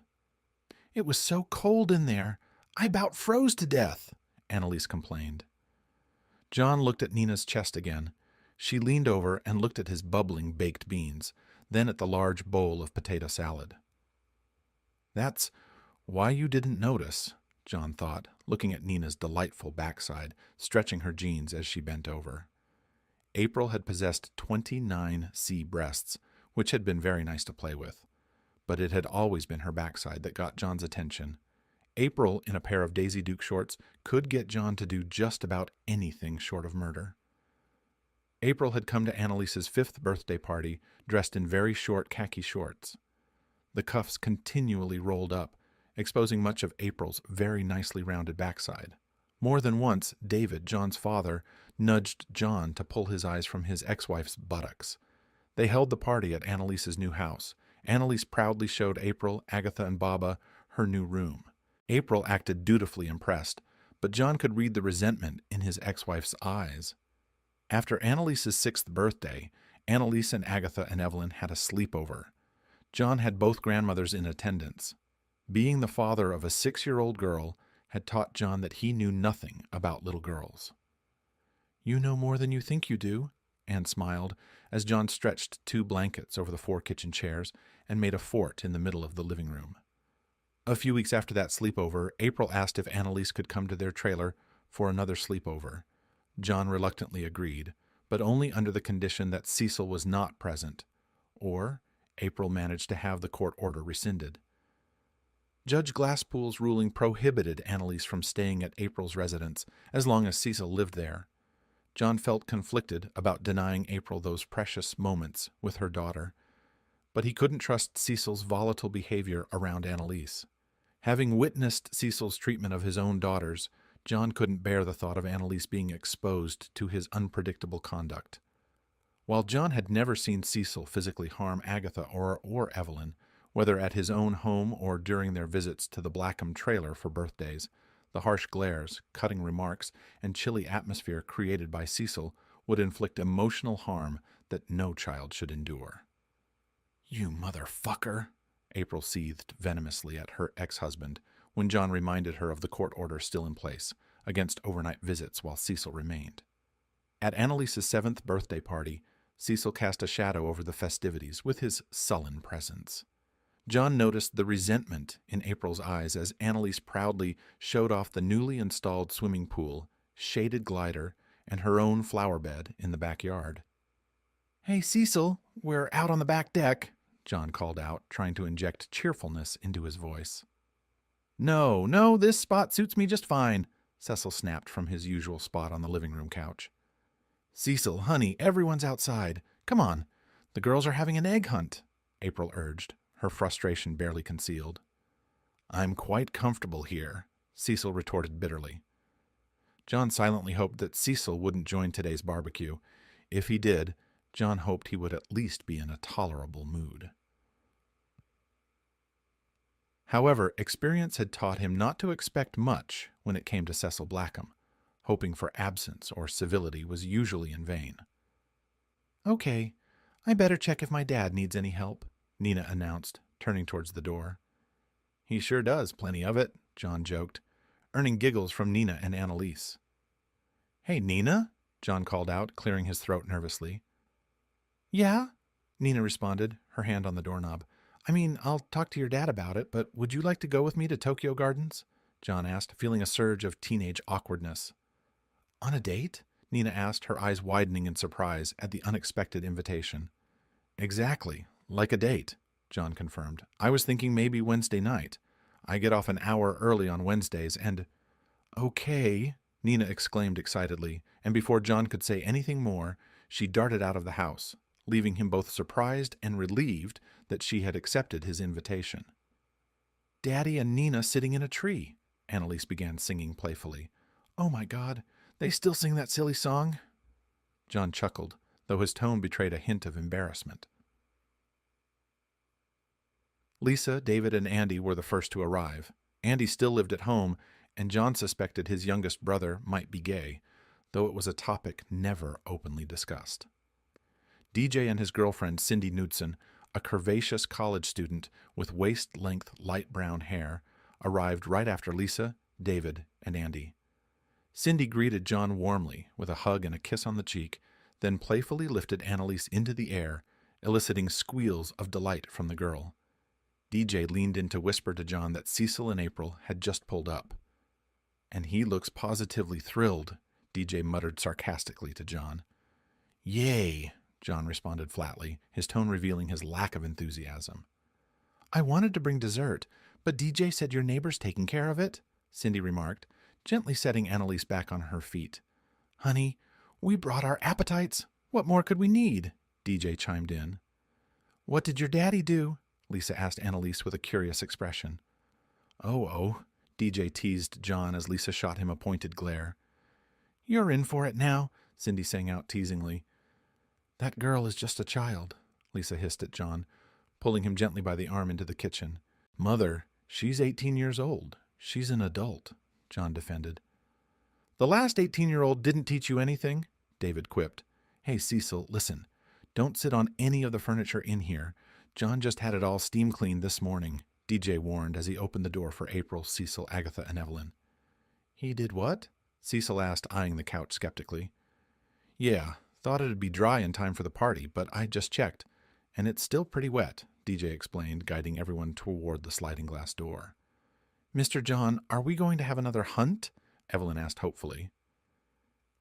It was so cold in there. I about froze to death, Annalise complained. John looked at Nina's chest again. She leaned over and looked at his bubbling baked beans, then at the large bowl of potato salad. That's why you didn't notice, John thought, looking at Nina's delightful backside, stretching her jeans as she bent over. April had possessed 29 C breasts, which had been very nice to play with. But it had always been her backside that got John's attention. April, in a pair of Daisy Duke shorts, could get John to do just about anything short of murder. April had come to Annalise's 5th birthday party, dressed in very short khaki shorts. The cuffs continually rolled up, exposing much of April's very nicely rounded backside. More than once, David, John's father, nudged John to pull his eyes from his ex-wife's buttocks. They held the party at Annalise's new house. Annalise proudly showed April, Agatha, and Baba her new room. April acted dutifully impressed, but John could read the resentment in his ex-wife's eyes. After Annalise's 6th birthday, Annalise and Agatha and Evelyn had a sleepover. John had both grandmothers in attendance. Being the father of a 6-year-old girl had taught John that he knew nothing about little girls. You know more than you think you do, Anne smiled, as John stretched 2 blankets over the 4 kitchen chairs and made a fort in the middle of the living room. A few weeks after that sleepover, April asked if Annalise could come to their trailer for another sleepover. John reluctantly agreed, but only under the condition that Cecil was not present, or April managed to have the court order rescinded. Judge Glasspool's ruling prohibited Annalise from staying at April's residence as long as Cecil lived there. John felt conflicted about denying April those precious moments with her daughter, but he couldn't trust Cecil's volatile behavior around Annalise. Having witnessed Cecil's treatment of his own daughters, John couldn't bear the thought of Annalise being exposed to his unpredictable conduct. While John had never seen Cecil physically harm Agatha or Evelyn, whether at his own home or during their visits to the Blackham trailer for birthdays, the harsh glares, cutting remarks, and chilly atmosphere created by Cecil would inflict emotional harm that no child should endure. "You motherfucker," April seethed venomously at her ex-husband when John reminded her of the court order still in place against overnight visits while Cecil remained. At Annalise's 7th birthday party, Cecil cast a shadow over the festivities with his sullen presence. John noticed the resentment in April's eyes as Annalise proudly showed off the newly installed swimming pool, shaded glider, and her own flower bed in the backyard. "Hey, Cecil, we're out on the back deck," John called out, trying to inject cheerfulness into his voice. No, this spot suits me just fine," Cecil snapped from his usual spot on the living room couch. "Cecil, honey, everyone's outside. Come on, the girls are having an egg hunt," April urged, her frustration barely concealed. "I'm quite comfortable here," Cecil retorted bitterly. John silently hoped that Cecil wouldn't join today's barbecue. If he did, John hoped he would at least be in a tolerable mood. However, experience had taught him not to expect much when it came to Cecil Blackham. Hoping for absence or civility was usually in vain. "Okay, I better check if my dad needs any help," Nina announced, turning towards the door. "He sure does, plenty of it," John joked, earning giggles from Nina and Annalise. "Hey, Nina," John called out, clearing his throat nervously. "Yeah?" Nina responded, her hand on the doorknob. I mean, I'll talk to your dad about it, but would you like to go with me to Tokyo Gardens? John asked, feeling a surge of teenage awkwardness. On a date? Nina asked, her eyes widening in surprise at the unexpected invitation. Exactly, like a date, John confirmed. I was thinking maybe Wednesday night. I get off an hour early on Wednesdays and... Okay, Nina exclaimed excitedly, and before John could say anything more, she darted out of the house, leaving him both surprised and relieved that she had accepted his invitation. Daddy and Nina sitting in a tree, Annalise began singing playfully. Oh my God, they still sing that silly song? John chuckled, though his tone betrayed a hint of embarrassment. Lisa, David, and Andy were the first to arrive. Andy still lived at home, and John suspected his youngest brother might be gay, though it was a topic never openly discussed. DJ and his girlfriend, Cindy Knudsen, a curvaceous college student with waist-length light brown hair, arrived right after Lisa, David, and Andy. Cindy greeted John warmly with a hug and a kiss on the cheek, then playfully lifted Annalise into the air, eliciting squeals of delight from the girl. DJ leaned in to whisper to John that Cecil and April had just pulled up. And he looks positively thrilled, DJ muttered sarcastically to John. Yay, John responded flatly, his tone revealing his lack of enthusiasm. I wanted to bring dessert, but DJ said your neighbor's taking care of it, Cindy remarked, gently setting Annalise back on her feet. Honey, we brought our appetites. What more could we need? DJ chimed in. What did your daddy do? Lisa asked Annalise with a curious expression. Oh, DJ teased John as Lisa shot him a pointed glare. You're in for it now, Cindy sang out teasingly. That girl is just a child, Lisa hissed at John, pulling him gently by the arm into the kitchen. Mother, she's 18 years old. She's an adult, John defended. The last 18-year-old didn't teach you anything? David quipped. Hey, Cecil, listen. Don't sit on any of the furniture in here. John just had it all steam cleaned this morning, DJ warned as he opened the door for April, Cecil, Agatha, and Evelyn. He did what? Cecil asked, eyeing the couch skeptically. Yeah, thought it'd be dry in time for the party, but I just checked, and it's still pretty wet, DJ explained, guiding everyone toward the sliding glass door. Mr. John, are we going to have another hunt? Evelyn asked hopefully.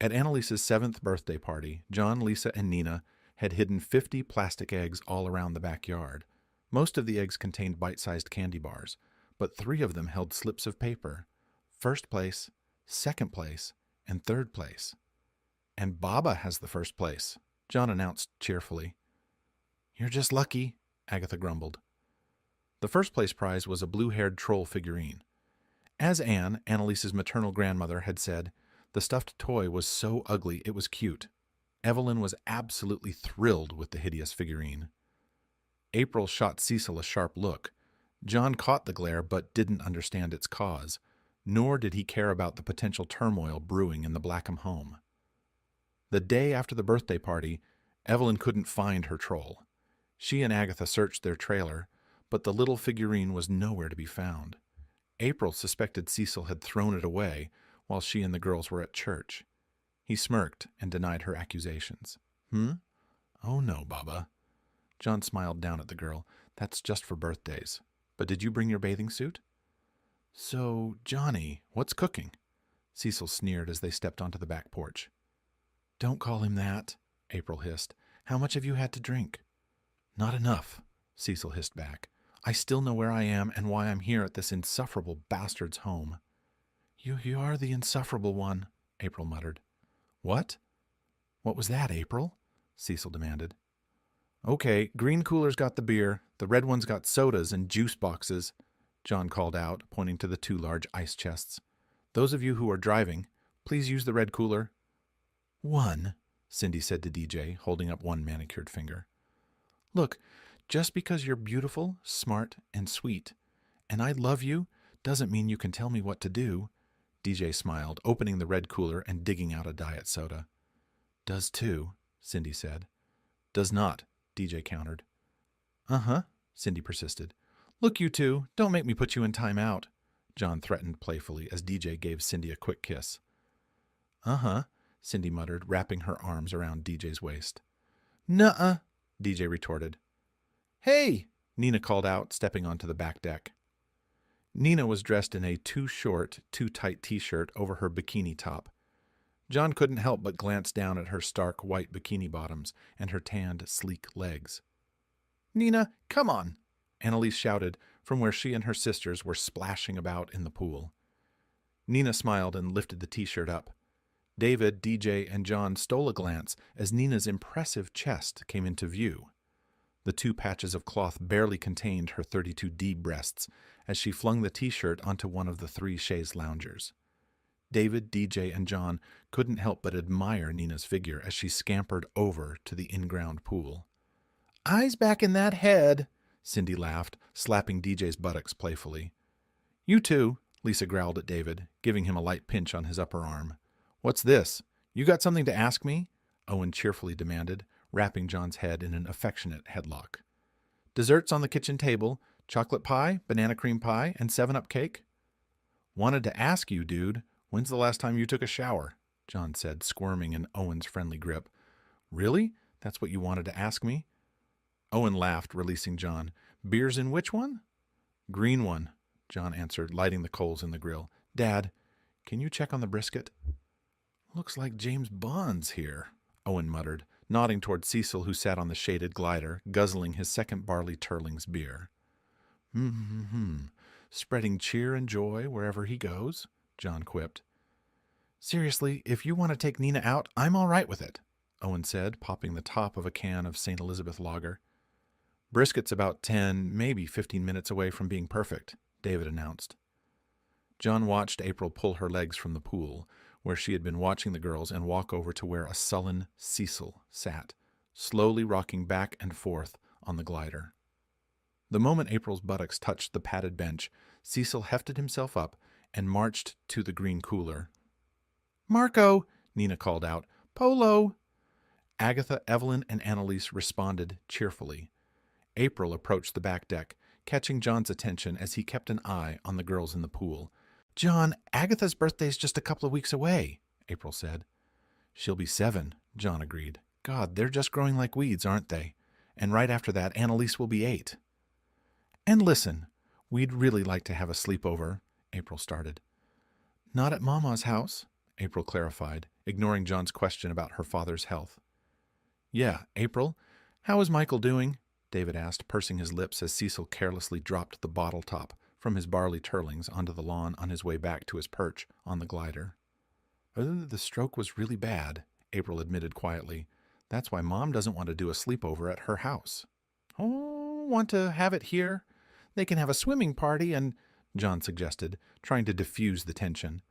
At Annalise's 7th birthday party, John, Lisa, and Nina had hidden 50 plastic eggs all around the backyard. Most of the eggs contained bite-sized candy bars, but 3 of them held slips of paper. 1st place, 2nd place, and 3rd place. And Baba has the 1st place, John announced cheerfully. You're just lucky, Agatha grumbled. The 1st place prize was a blue-haired troll figurine. As Anne, Annalise's maternal grandmother, had said, the stuffed toy was so ugly it was cute. Evelyn was absolutely thrilled with the hideous figurine. April shot Cecil a sharp look. John caught the glare but didn't understand its cause, nor did he care about the potential turmoil brewing in the Blackham home. The day after the birthday party, Evelyn couldn't find her troll. She and Agatha searched their trailer, but the little figurine was nowhere to be found. April suspected Cecil had thrown it away while she and the girls were at church. He smirked and denied her accusations. Oh no, Baba. John smiled down at the girl. That's just for birthdays. But did you bring your bathing suit? So, Johnny, what's cooking? Cecil sneered as they stepped onto the back porch. Don't call him that, April hissed. How much have you had to drink? Not enough, Cecil hissed back. I still know where I am and why I'm here at this insufferable bastard's home. You are the insufferable one, April muttered. What? What was that, April? Cecil demanded. Okay, green cooler's got the beer, the red one's got sodas and juice boxes, John called out, pointing to the 2 large ice chests. Those of you who are driving, please use the red cooler. 1, Cindy said to DJ, holding up one manicured finger. Look, just because you're beautiful, smart, and sweet, and I love you, doesn't mean you can tell me what to do. DJ smiled, opening the red cooler and digging out a diet soda. Does too, Cindy said. Does not, DJ countered. Uh-huh, Cindy persisted. Look, you two, don't make me put you in timeout, John threatened playfully as DJ gave Cindy a quick kiss. Uh-huh, Cindy muttered, wrapping her arms around DJ's waist. Nuh-uh, DJ retorted. Hey, Nina called out, stepping onto the back deck. Nina was dressed in a too short, too tight t-shirt over her bikini top. John couldn't help but glance down at her stark white bikini bottoms and her tanned, sleek legs. "Nina, come on!" Annalise shouted from where she and her sisters were splashing about in the pool. Nina smiled and lifted the t-shirt up. David, DJ, and John stole a glance as Nina's impressive chest came into view. The two patches of cloth barely contained her 32D breasts as she flung the t-shirt onto one of the three chaise loungers. David, DJ, and John couldn't help but admire Nina's figure as she scampered over to the in-ground pool. "Eyes back in that head," Cindy laughed, slapping DJ's buttocks playfully. "You too," Lisa growled at David, giving him a light pinch on his upper arm. "What's this? You got something to ask me?" Owen cheerfully demanded, wrapping John's head in an affectionate headlock. "Desserts on the kitchen table, chocolate pie, banana cream pie, and 7-Up cake." "Wanted to ask you, dude, when's the last time you took a shower?" John said, squirming in Owen's friendly grip. "Really? That's what you wanted to ask me?" Owen laughed, releasing John. "Beers in which one?" "Green one," John answered, lighting the coals in the grill. "Dad, can you check on the brisket?" "Looks like James Bond's here," Owen muttered, nodding toward Cecil, who sat on the shaded glider, guzzling his second barley Turling's beer. Spreading cheer and joy wherever he goes," John quipped. "Seriously, if you want to take Nina out, I'm all right with it," Owen said, popping the top of a can of St. Elizabeth lager. "Brisket's about 10, maybe 15 minutes away from being perfect," David announced. John watched April pull her legs from the pool, where she had been watching the girls, and walk over to where a sullen Cecil sat, slowly rocking back and forth on the glider. The moment April's buttocks touched the padded bench, Cecil hefted himself up and marched to the green cooler. "Marco!" Nina called out. "Polo!" Agatha, Evelyn, and Annalise responded cheerfully. April approached the back deck, catching John's attention as he kept an eye on the girls in the pool. "John, Agatha's birthday's just a couple of weeks away," April said. "She'll be 7, John agreed. "God, they're just growing like weeds, aren't they? And right after that, Annalise will be 8. "And listen, we'd really like to have a sleepover," April started. "Not at Mama's house," April clarified, ignoring John's question about her father's health. "Yeah, April, how is Michael doing?" David asked, pursing his lips as Cecil carelessly dropped the bottle top from his barley Turlings onto the lawn on his way back to his perch on the glider. "The stroke was really bad," April admitted quietly. "That's why Mom doesn't want to do a sleepover at her house." "Oh, want to have it here? They can have a swimming party and—" John suggested, trying to diffuse the tension.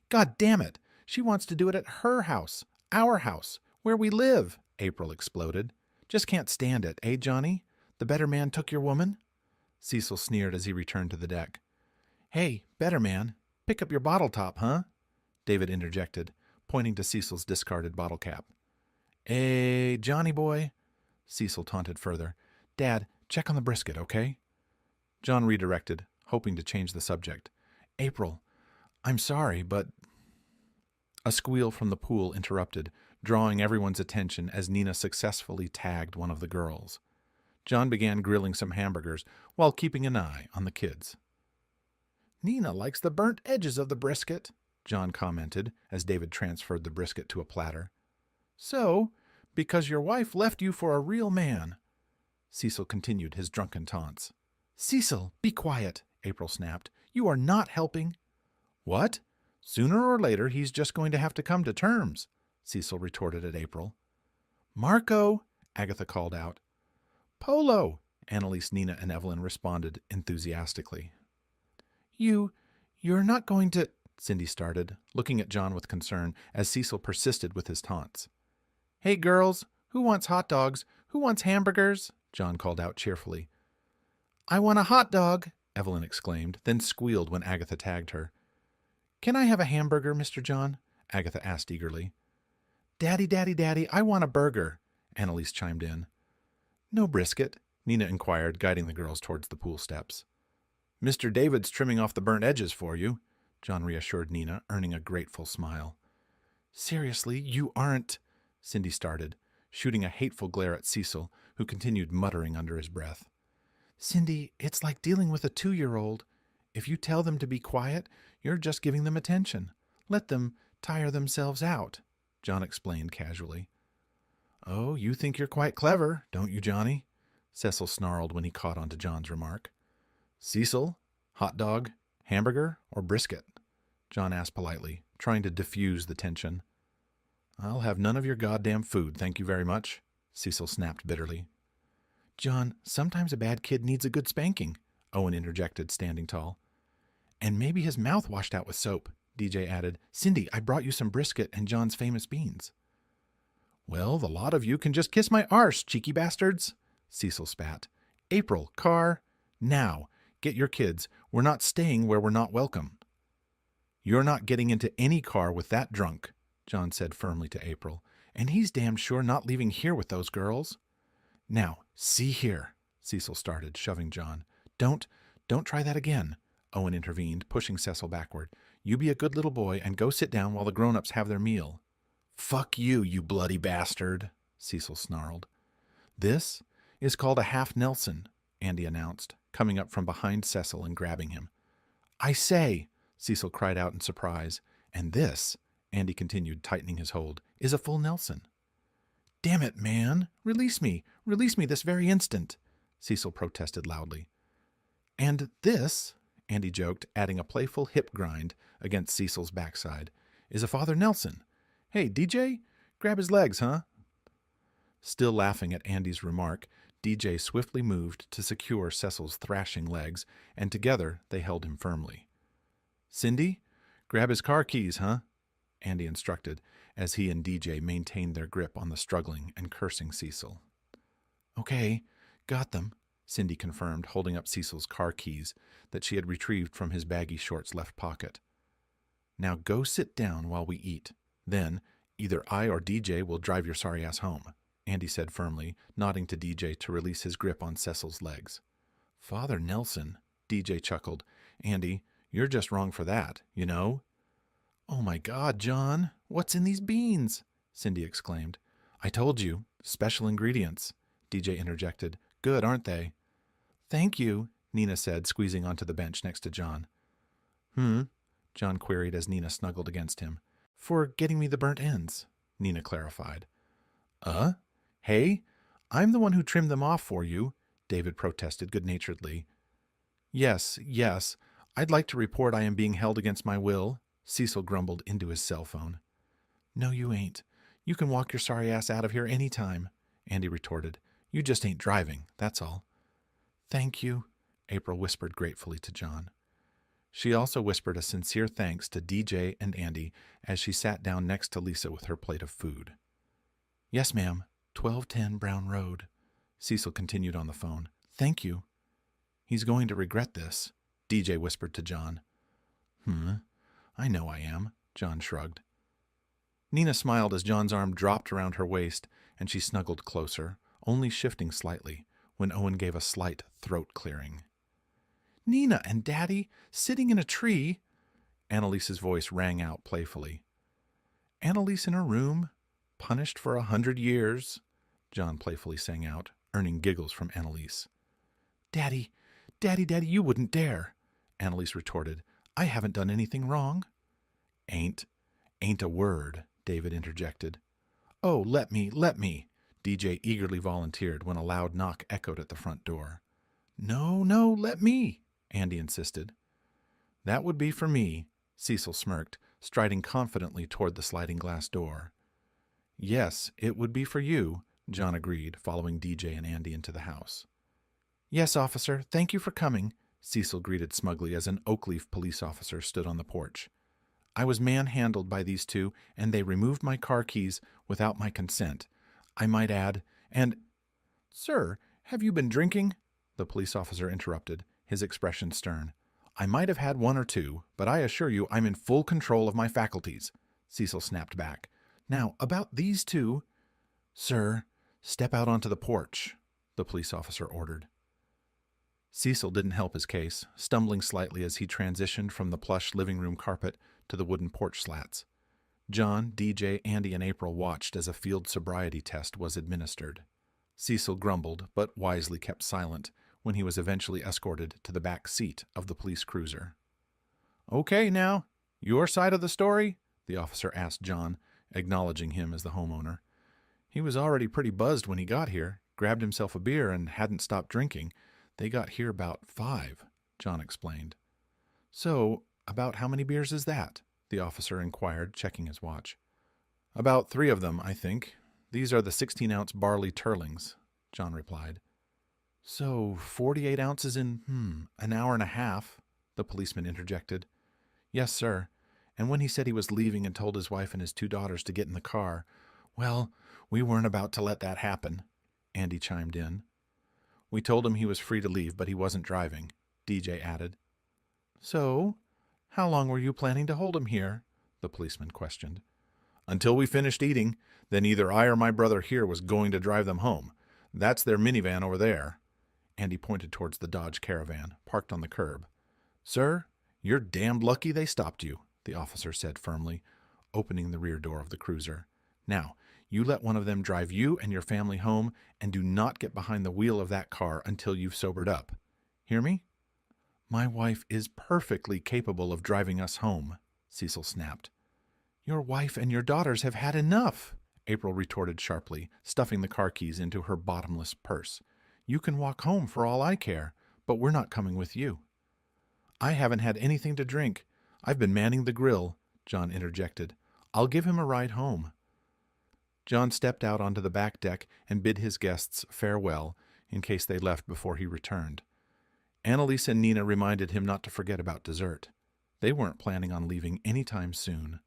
"God damn it! She wants to do it at her house, our house, where we live," April exploded. "Just can't stand it, eh, Johnny? The better man took your woman?" Cecil sneered as he returned to the deck. "Hey, better man, pick up your bottle top, huh?" David interjected, pointing to Cecil's discarded bottle cap. "Hey, Johnny boy," Cecil taunted further. "Dad, check on the brisket, okay?" John redirected, hoping to change the subject. "April, I'm sorry, but—" A squeal from the pool interrupted, drawing everyone's attention as Nina successfully tagged one of the girls. John began grilling some hamburgers while keeping an eye on the kids. "Nina likes the burnt edges of the brisket," John commented as David transferred the brisket to a platter. "So, because your wife left you for a real man," Cecil continued his drunken taunts. "Cecil, be quiet," April snapped. "You are not helping." "What? Sooner or later he's just going to have to come to terms," Cecil retorted at April. "Marco," Agatha called out. "Polo," Annalise, Nina, and Evelyn responded enthusiastically. You're not going to—" Cindy started, looking at John with concern as Cecil persisted with his taunts. "Hey, girls, who wants hot dogs? Who wants hamburgers?" John called out cheerfully. "I want a hot dog," Evelyn exclaimed, then squealed when Agatha tagged her. "Can I have a hamburger, Mr. John?" Agatha asked eagerly. "Daddy, Daddy, Daddy, I want a burger," Annalise chimed in. "No brisket?" Nina inquired, guiding the girls towards the pool steps. "Mr. David's trimming off the burnt edges for you," John reassured Nina, earning a grateful smile. "Seriously, you aren't—" Cindy started, shooting a hateful glare at Cecil, who continued muttering under his breath. Cindy, it's like dealing with a 2-year-old. If you tell them to be quiet, you're just giving them attention. Let them tire themselves out, John explained casually. Oh, you think you're quite clever, don't you, Johnny? Cecil snarled when he caught on to John's remark. Cecil, hot dog, hamburger, or brisket? John asked politely, trying to diffuse the tension. I'll have none of your goddamn food, thank you very much, Cecil snapped bitterly. John, sometimes a bad kid needs a good spanking, Owen interjected, standing tall. And maybe his mouth washed out with soap, DJ added. Cindy, I brought you some brisket and John's famous beans. Well, the lot of you can just kiss my arse, cheeky bastards, Cecil spat. April, car, now. Get your kids. We're not staying where we're not welcome. You're not getting into any car with that drunk, John said firmly to April. And he's damn sure not leaving here with those girls. Now, see here, Cecil started, shoving John. Don't try that again, Owen intervened, pushing Cecil backward. You be a good little boy and go sit down while the grown-ups have their meal. Fuck you, you bloody bastard, Cecil snarled. This is called a half Nelson, Andy announced, coming up from behind Cecil and grabbing him. I say, Cecil cried out in surprise. And this, Andy continued, tightening his hold, is a full Nelson. Damn it, man! Release me! Release me this very instant! Cecil protested loudly. And this, Andy joked, adding a playful hip grind against Cecil's backside, is a Father Nelson. Hey, DJ, grab his legs, huh? Still laughing at Andy's remark, DJ swiftly moved to secure Cecil's thrashing legs, and together they held him firmly. Cindy, grab his car keys, huh? Andy instructed, as he and DJ maintained their grip on the struggling and cursing Cecil. Okay, got them, Cindy confirmed, holding up Cecil's car keys that she had retrieved from his baggy shorts left pocket. Now go sit down while we eat. Then, either I or DJ will drive your sorry ass home, Andy said firmly, nodding to DJ to release his grip on Cecil's legs. Father Nelson, DJ chuckled. Andy, you're just wrong for that, you know? Oh my God, John, what's in these beans? Cindy exclaimed. I told you, special ingredients, DJ interjected. Good, aren't they? Thank you, Nina said, squeezing onto the bench next to John. John queried as Nina snuggled against him. For getting me the burnt ends, Nina clarified. Hey, I'm the one who trimmed them off for you, David protested good-naturedly. Yes, I'd like to report I am being held against my will, Cecil grumbled into his cell phone. No, you ain't. You can walk your sorry ass out of here any time, Andy retorted. You just ain't driving, that's all. Thank you, April whispered gratefully to John. She also whispered a sincere thanks to DJ and Andy as she sat down next to Lisa with her plate of food. Yes, ma'am, 1210 Brown Road, Cecil continued on the phone. Thank you. He's going to regret this, DJ whispered to John. I know I am, John shrugged. Nina smiled as John's arm dropped around her waist and she snuggled closer, only shifting slightly, when Owen gave a slight throat clearing. Nina and Daddy, sitting in a tree, Annalise's voice rang out playfully. Annalise in her room, punished for 100 years, John playfully sang out, earning giggles from Annalise. Daddy, you wouldn't dare, Annalise retorted. I haven't done anything wrong. Ain't a word, David interjected. Oh, let me, DJ eagerly volunteered when a loud knock echoed at the front door. No, let me, Andy insisted. That would be for me, Cecil smirked, striding confidently toward the sliding glass door. Yes, it would be for you, John agreed, following DJ and Andy into the house. Yes, officer, thank you for coming, Cecil greeted smugly as an Oakleaf police officer stood on the porch. I was manhandled by these two, and they removed my car keys without my consent. I might add, and... Sir, have you been drinking? The police officer interrupted, his expression stern. I might have had one or two, but I assure you I'm in full control of my faculties, Cecil snapped back. Now, about these two... Sir, step out onto the porch, the police officer ordered. Cecil didn't help his case, stumbling slightly as he transitioned from the plush living room carpet to the wooden porch slats. John, DJ, Andy, and April watched as a field sobriety test was administered. Cecil grumbled, but wisely kept silent, when he was eventually escorted to the back seat of the police cruiser. "Okay, now, your side of the story?" the officer asked John, acknowledging him as the homeowner. "He was already pretty buzzed when he got here, grabbed himself a beer, and hadn't stopped drinking. They got here about 5, John explained. "So, about how many beers is that?" the officer inquired, checking his watch. "About 3 of them, I think. These are the 16-ounce barley turlings," John replied. "So, 48 ounces in, an hour and a half," the policeman interjected. "Yes, sir. And when he said he was leaving and told his wife and his 2 daughters to get in the car, well, we weren't about to let that happen," Andy chimed in. "We told him he was free to leave, but he wasn't driving," DJ added. "So, how long were you planning to hold him here?" the policeman questioned. "Until we finished eating. Then either I or my brother here was going to drive them home. That's their minivan over there." Andy pointed towards the Dodge Caravan, parked on the curb. "Sir, you're damned lucky they stopped you," the officer said firmly, opening the rear door of the cruiser. "Now, you let one of them drive you and your family home, and do not get behind the wheel of that car until you've sobered up. Hear me?" "My wife is perfectly capable of driving us home," Cecil snapped. "Your wife and your daughters have had enough," April retorted sharply, stuffing the car keys into her bottomless purse. "You can walk home for all I care, but we're not coming with you." "I haven't had anything to drink. I've been manning the grill," John interjected. "I'll give him a ride home." John stepped out onto the back deck and bid his guests farewell in case they left before he returned. Annalise and Nina reminded him not to forget about dessert. They weren't planning on leaving any time soon.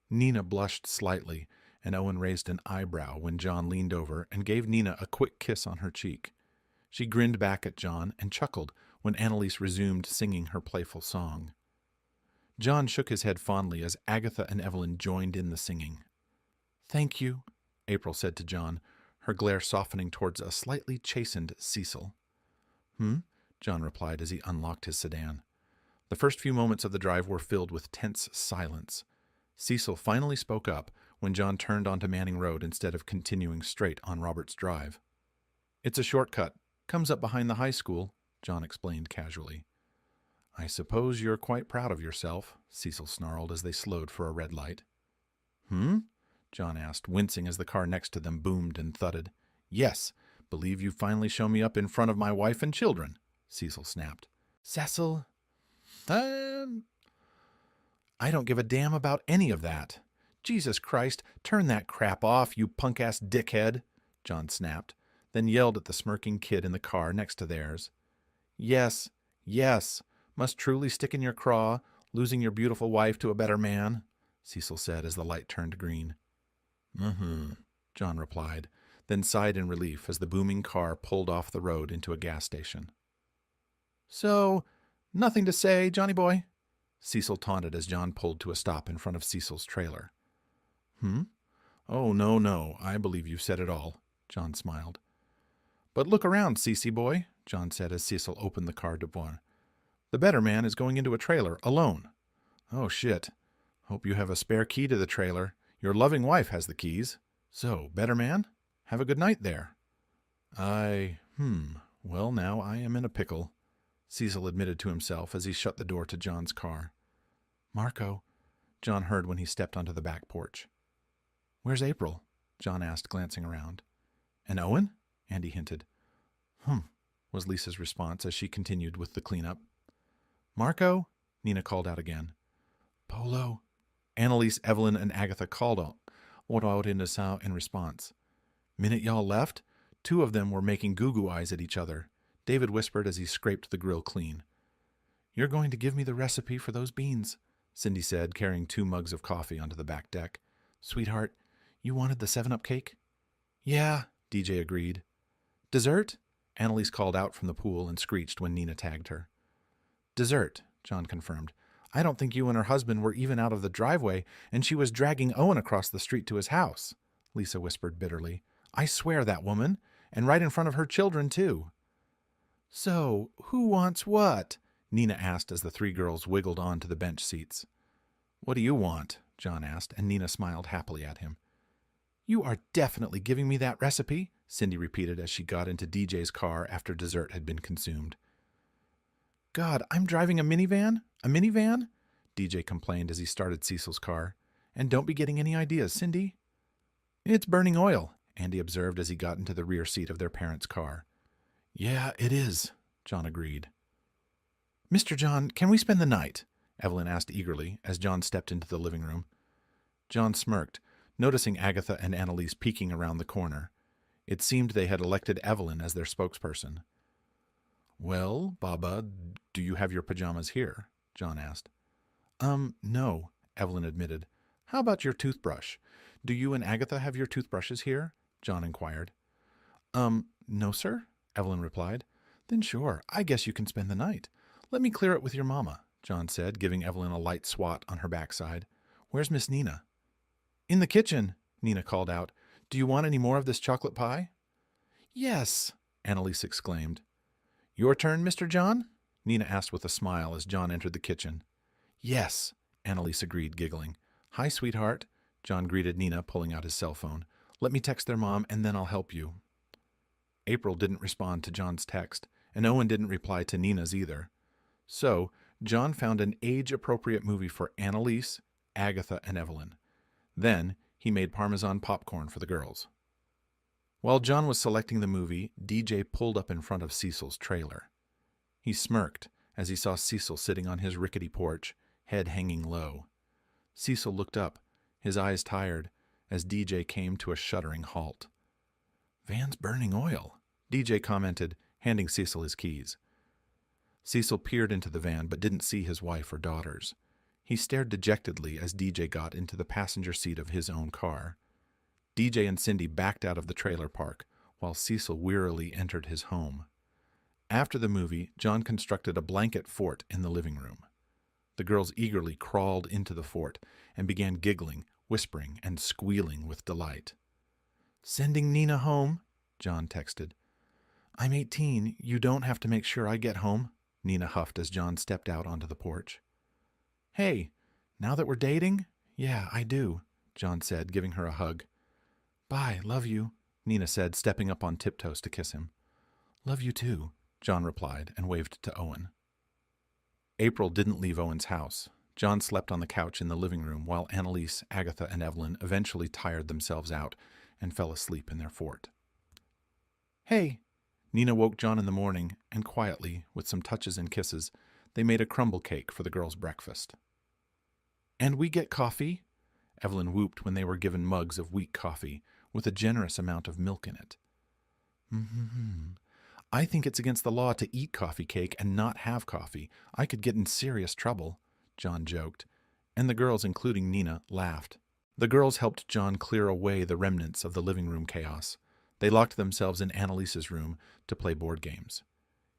Nina blushed slightly, and Owen raised an eyebrow when John leaned over and gave Nina a quick kiss on her cheek. She grinned back at John and chuckled when Annalise resumed singing her playful song. John shook his head fondly as Agatha and Evelyn joined in the singing. "Thank you," April said to John, her glare softening towards a slightly chastened Cecil. John replied as he unlocked his sedan. The first few moments of the drive were filled with tense silence. Cecil finally spoke up when John turned onto Manning Road instead of continuing straight on Roberts Drive. "It's a shortcut. Comes up behind the high school," John explained casually. "I suppose you're quite proud of yourself," Cecil snarled as they slowed for a red light. John asked, wincing as the car next to them boomed and thudded. "Yes, believe you've finally shown me up in front of my wife and children," Cecil snapped. "Cecil, I don't give a damn about any of that. Jesus Christ, turn that crap off, you punk-ass dickhead," John snapped, then yelled at the smirking kid in the car next to theirs. Yes, must truly stick in your craw, losing your beautiful wife to a better man," Cecil said as the light turned green. John replied, then sighed in relief as the booming car pulled off the road into a gas station. "So, nothing to say, Johnny boy?" Cecil taunted as John pulled to a stop in front of Cecil's trailer. "Oh, no, I believe you've said it all," John smiled. "But look around, Cece boy," John said as Cecil opened the car door. "The better man is going into a trailer, alone. Oh, shit. Hope you have a spare key to the trailer. Your loving wife has the keys. So, better man, have a good night there." Well, now I am in a pickle," Cecil admitted to himself as he shut the door to John's car. "Marco," John heard when he stepped onto the back porch. "Where's April?" John asked, glancing around. "And Owen?" Andy hinted. Was Lisa's response as she continued with the cleanup. "Marco?" Nina called out again. "Polo." Annalise, Evelyn, and Agatha called out in response. "Minute y'all left, 2 of them were making goo-goo eyes at each other," David whispered as he scraped the grill clean. "You're going to give me the recipe for those beans," Cindy said, carrying 2 mugs of coffee onto the back deck. "Sweetheart, you wanted the 7-Up cake?" "Yeah," DJ agreed. "Dessert?" Annalise called out from the pool and screeched when Nina tagged her. "Dessert," John confirmed. "I don't think you and her husband were even out of the driveway, and she was dragging Owen across the street to his house," Lisa whispered bitterly. "I swear, that woman, and right in front of her children, too." "So, who wants what?" Nina asked as the 3 girls wiggled on to the bench seats. "What do you want?" John asked, and Nina smiled happily at him. You are definitely giving me that recipe, Cindy repeated as she got into DJ's car after dessert had been consumed. God, I'm driving a minivan? A minivan? DJ complained as he started Cecil's car. And don't be getting any ideas, Cindy. It's burning oil, Andy observed as he got into the rear seat of their parents' car. Yeah, it is, John agreed. Mr. John, can we spend the night? Evelyn asked eagerly as John stepped into the living room. John smirked, noticing Agatha and Annalise peeking around the corner. It seemed they had elected Evelyn as their spokesperson. Well, Baba, do you have your pajamas here? John asked. No, Evelyn admitted. How about your toothbrush? Do you and Agatha have your toothbrushes here? John inquired. No, sir, Evelyn replied. Then sure, I guess you can spend the night. Let me clear it with your mama, John said, giving Evelyn a light swat on her backside. Where's Miss Nina? In the kitchen, Nina called out. Do you want any more of this chocolate pie? Yes, Annalise exclaimed. Your turn, Mr. John? Nina asked with a smile as John entered the kitchen. Yes, Annalise agreed, giggling. Hi, sweetheart, John greeted Nina, pulling out his cell phone. Let me text their mom, and then I'll help you. April didn't respond to John's text, and Owen didn't reply to Nina's either. So, John found an age-appropriate movie for Annalise, Agatha, and Evelyn. Then, he made Parmesan popcorn for the girls. While John was selecting the movie, DJ pulled up in front of Cecil's trailer. He smirked as he saw Cecil sitting on his rickety porch, head hanging low. Cecil looked up, his eyes tired, as DJ came to a shuddering halt. Van's burning oil, DJ commented, handing Cecil his keys. Cecil peered into the van but didn't see his wife or daughters. He stared dejectedly as DJ got into the passenger seat of his own car. DJ and Cindy backed out of the trailer park, while Cecil wearily entered his home. After the movie, John constructed a blanket fort in the living room. The girls eagerly crawled into the fort and began giggling, whispering, and squealing with delight. Sending Nina home, John texted. I'm 18. You don't have to make sure I get home, Nina huffed as John stepped out onto the porch. Hey, now that we're dating? Yeah, I do, John said, giving her a hug. Bye, love you, Nina said, stepping up on tiptoes to kiss him. Love you too, John replied and waved to Owen. April didn't leave Owen's house. John slept on the couch in the living room while Annalise, Agatha, and Evelyn eventually tired themselves out and fell asleep in their fort. Hey! Nina woke John in the morning, and quietly, with some touches and kisses, they made a crumble cake for the girls' breakfast. And we get coffee? Evelyn whooped when they were given mugs of weak coffee, with a generous amount of milk in it. I think it's against the law to eat coffee cake and not have coffee. I could get in serious trouble, John joked, and the girls, including Nina, laughed. The girls helped John clear away the remnants of the living room chaos. They locked themselves in Annalise's room to play board games.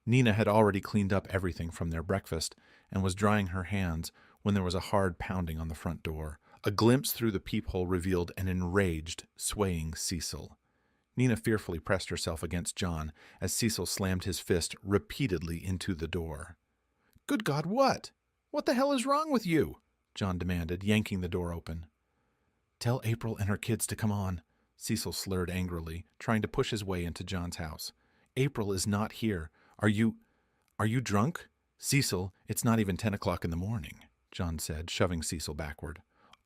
Nina had already cleaned up everything from their breakfast and was drying her hands when there was a hard pounding on the front door. A glimpse through the peephole revealed an enraged, swaying Cecil. Nina fearfully pressed herself against John as Cecil slammed his fist repeatedly into the door. Good God, what? What the hell is wrong with you? John demanded, yanking the door open. Tell April and her kids to come on, Cecil slurred angrily, trying to push his way into John's house. April is not here. Are you drunk? Cecil, it's not even 10 o'clock in the morning, John said, shoving Cecil backward.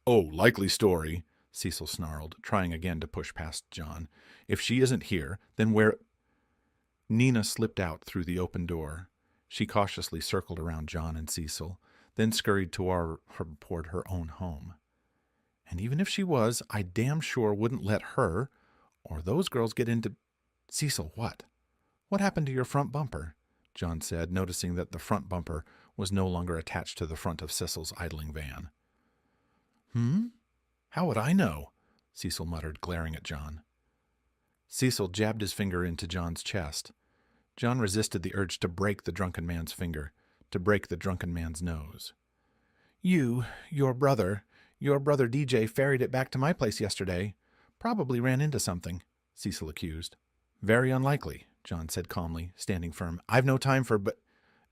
Oh, likely story, Cecil snarled, trying again to push past John. If she isn't here, then where... Nina slipped out through the open door. She cautiously circled around John and Cecil, then scurried toward her own home. And even if she was, I damn sure wouldn't let her or those girls get into... Cecil, what? What happened to your front bumper? John said, noticing that the front bumper was no longer attached to the front of Cecil's idling van. How would I know? Cecil muttered, glaring at John. Cecil jabbed his finger into John's chest. John resisted the urge to break the drunken man's finger, to break the drunken man's nose. Your brother DJ ferried it back to my place yesterday. Probably ran into something, Cecil accused. Very unlikely, John said calmly, standing firm. I've no time for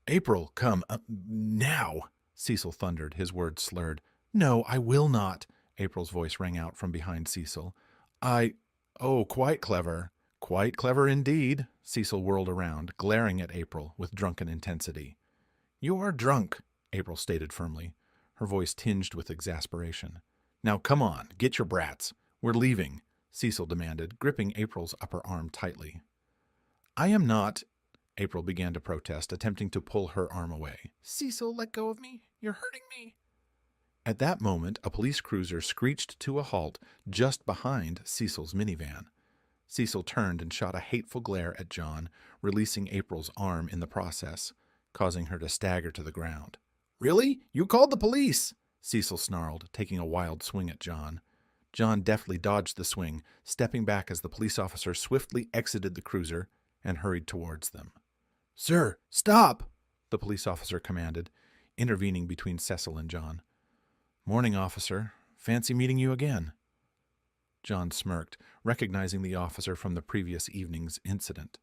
April, come, now, Cecil thundered, his words slurred. No, I will not, April's voice rang out from behind Cecil. Oh, quite clever. Quite clever indeed. Cecil whirled around, glaring at April with drunken intensity. You are drunk, April stated firmly, her voice tinged with exasperation. Now come on, get your brats. We're leaving, Cecil demanded, gripping April's upper arm tightly. I am not, April began to protest, attempting to pull her arm away. Cecil, let go of me. You're hurting me. At that moment, a police cruiser screeched to a halt just behind Cecil's minivan. Cecil turned and shot a hateful glare at John, releasing April's arm in the process, causing her to stagger to the ground. Really? You called the police? Cecil snarled, taking a wild swing at John. John deftly dodged the swing, stepping back as the police officer swiftly exited the cruiser and hurried towards them. Sir, stop! The police officer commanded, intervening between Cecil and John. Morning, officer. Fancy meeting you again. John smirked, recognizing the officer from the previous evening's incident.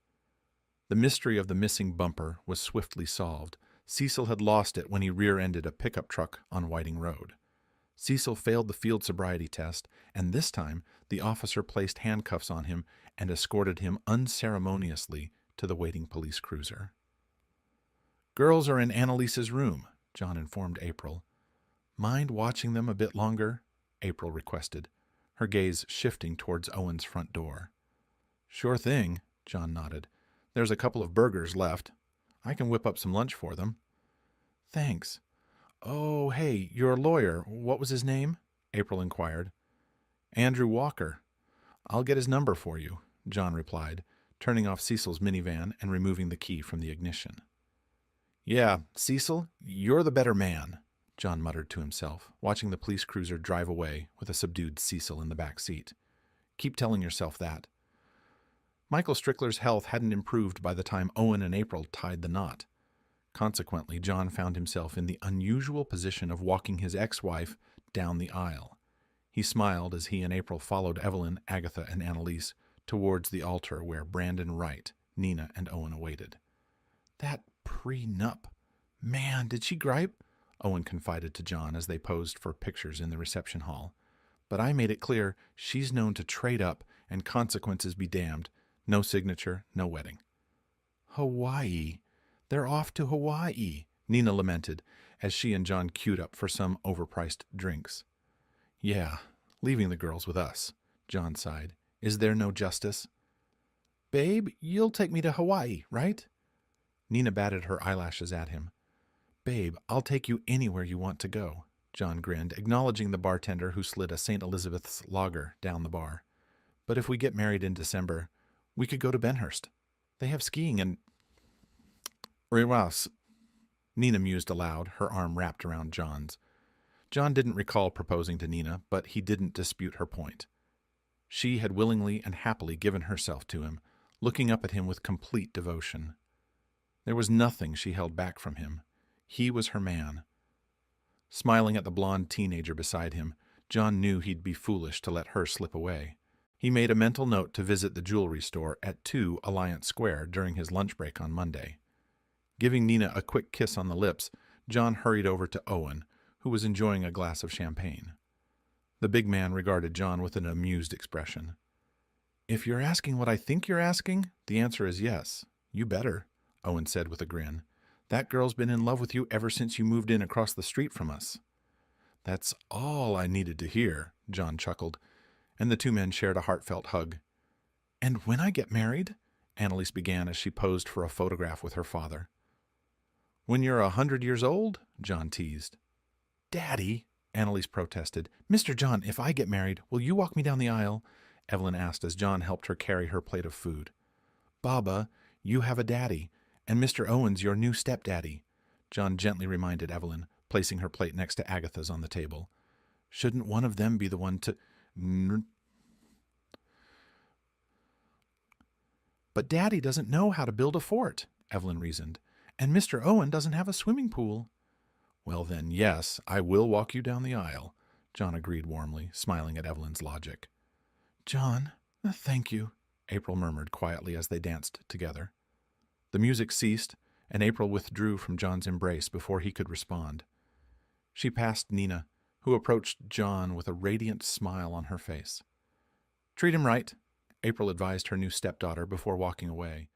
The mystery of the missing bumper was swiftly solved. Cecil had lost it when he rear-ended a pickup truck on Whiting Road. Cecil failed the field sobriety test, and this time the officer placed handcuffs on him and escorted him unceremoniously to the waiting police cruiser. Girls are in Annalise's room, John informed April. Mind watching them a bit longer? April requested, her gaze shifting towards Owen's front door. Sure thing, John nodded. There's a couple of burgers left. I can whip up some lunch for them. Thanks. Oh, hey, your lawyer, what was his name? April inquired. Andrew Walker. I'll get his number for you, John replied, turning off Cecil's minivan and removing the key from the ignition. Yeah, Cecil, you're the better man, John muttered to himself, watching the police cruiser drive away with a subdued Cecil in the back seat. Keep telling yourself that. Michael Strickler's health hadn't improved by the time Owen and April tied the knot. Consequently, John found himself in the unusual position of walking his ex-wife down the aisle. He smiled as he and April followed Evelyn, Agatha, and Annalise towards the altar where Brandon Wright, Nina, and Owen awaited. That prenup. Man, did she gripe? Owen confided to John as they posed for pictures in the reception hall. But I made it clear she's known to trade up and consequences be damned. No signature, no wedding. Hawaii. They're off to Hawaii, Nina lamented as she and John queued up for some overpriced drinks. Yeah, leaving the girls with us, John sighed. Is there no justice? Babe, you'll take me to Hawaii, right? Nina batted her eyelashes at him. Babe, I'll take you anywhere you want to go, John grinned, acknowledging the bartender who slid a St. Elizabeth's lager down the bar. But if we get married in December, we could go to Benhurst. They have skiing and... Rewas. Nina mused aloud, her arm wrapped around John's. John didn't recall proposing to Nina, but he didn't dispute her point. She had willingly and happily given herself to him, looking up at him with complete devotion. There was nothing she held back from him. He was her man. Smiling at the blonde teenager beside him, John knew he'd be foolish to let her slip away. He made a mental note to visit the jewelry store at 2 Alliance Square during his lunch break on Monday. Giving Nina a quick kiss on the lips, John hurried over to Owen, who was enjoying a glass of champagne. The big man regarded John with an amused expression. If you're asking what I think you're asking, the answer is yes. You better, Owen said with a grin. That girl's been in love with you ever since you moved in across the street from us. That's all I needed to hear, John chuckled, and the two men shared a heartfelt hug. And when I get married, Annalise began as she posed for a photograph with her father. When you're 100 years old, John teased. Daddy, Annalise protested. Mr. John, if I get married, will you walk me down the aisle? Evelyn asked as John helped her carry her plate of food. Baba, you have a daddy, and Mr. Owen's your new stepdaddy, John gently reminded Evelyn, placing her plate next to Agatha's on the table. Shouldn't one of them be the one to... But Daddy doesn't know how to build a fort, Evelyn reasoned, and Mr. Owen doesn't have a swimming pool. Well then, yes, I will walk you down the aisle, John agreed warmly, smiling at Evelyn's logic. John, thank you, April murmured quietly as they danced together. The music ceased, and April withdrew from John's embrace before he could respond. She passed Nina, who approached John with a radiant smile on her face. Treat him right, April advised her new stepdaughter before walking away.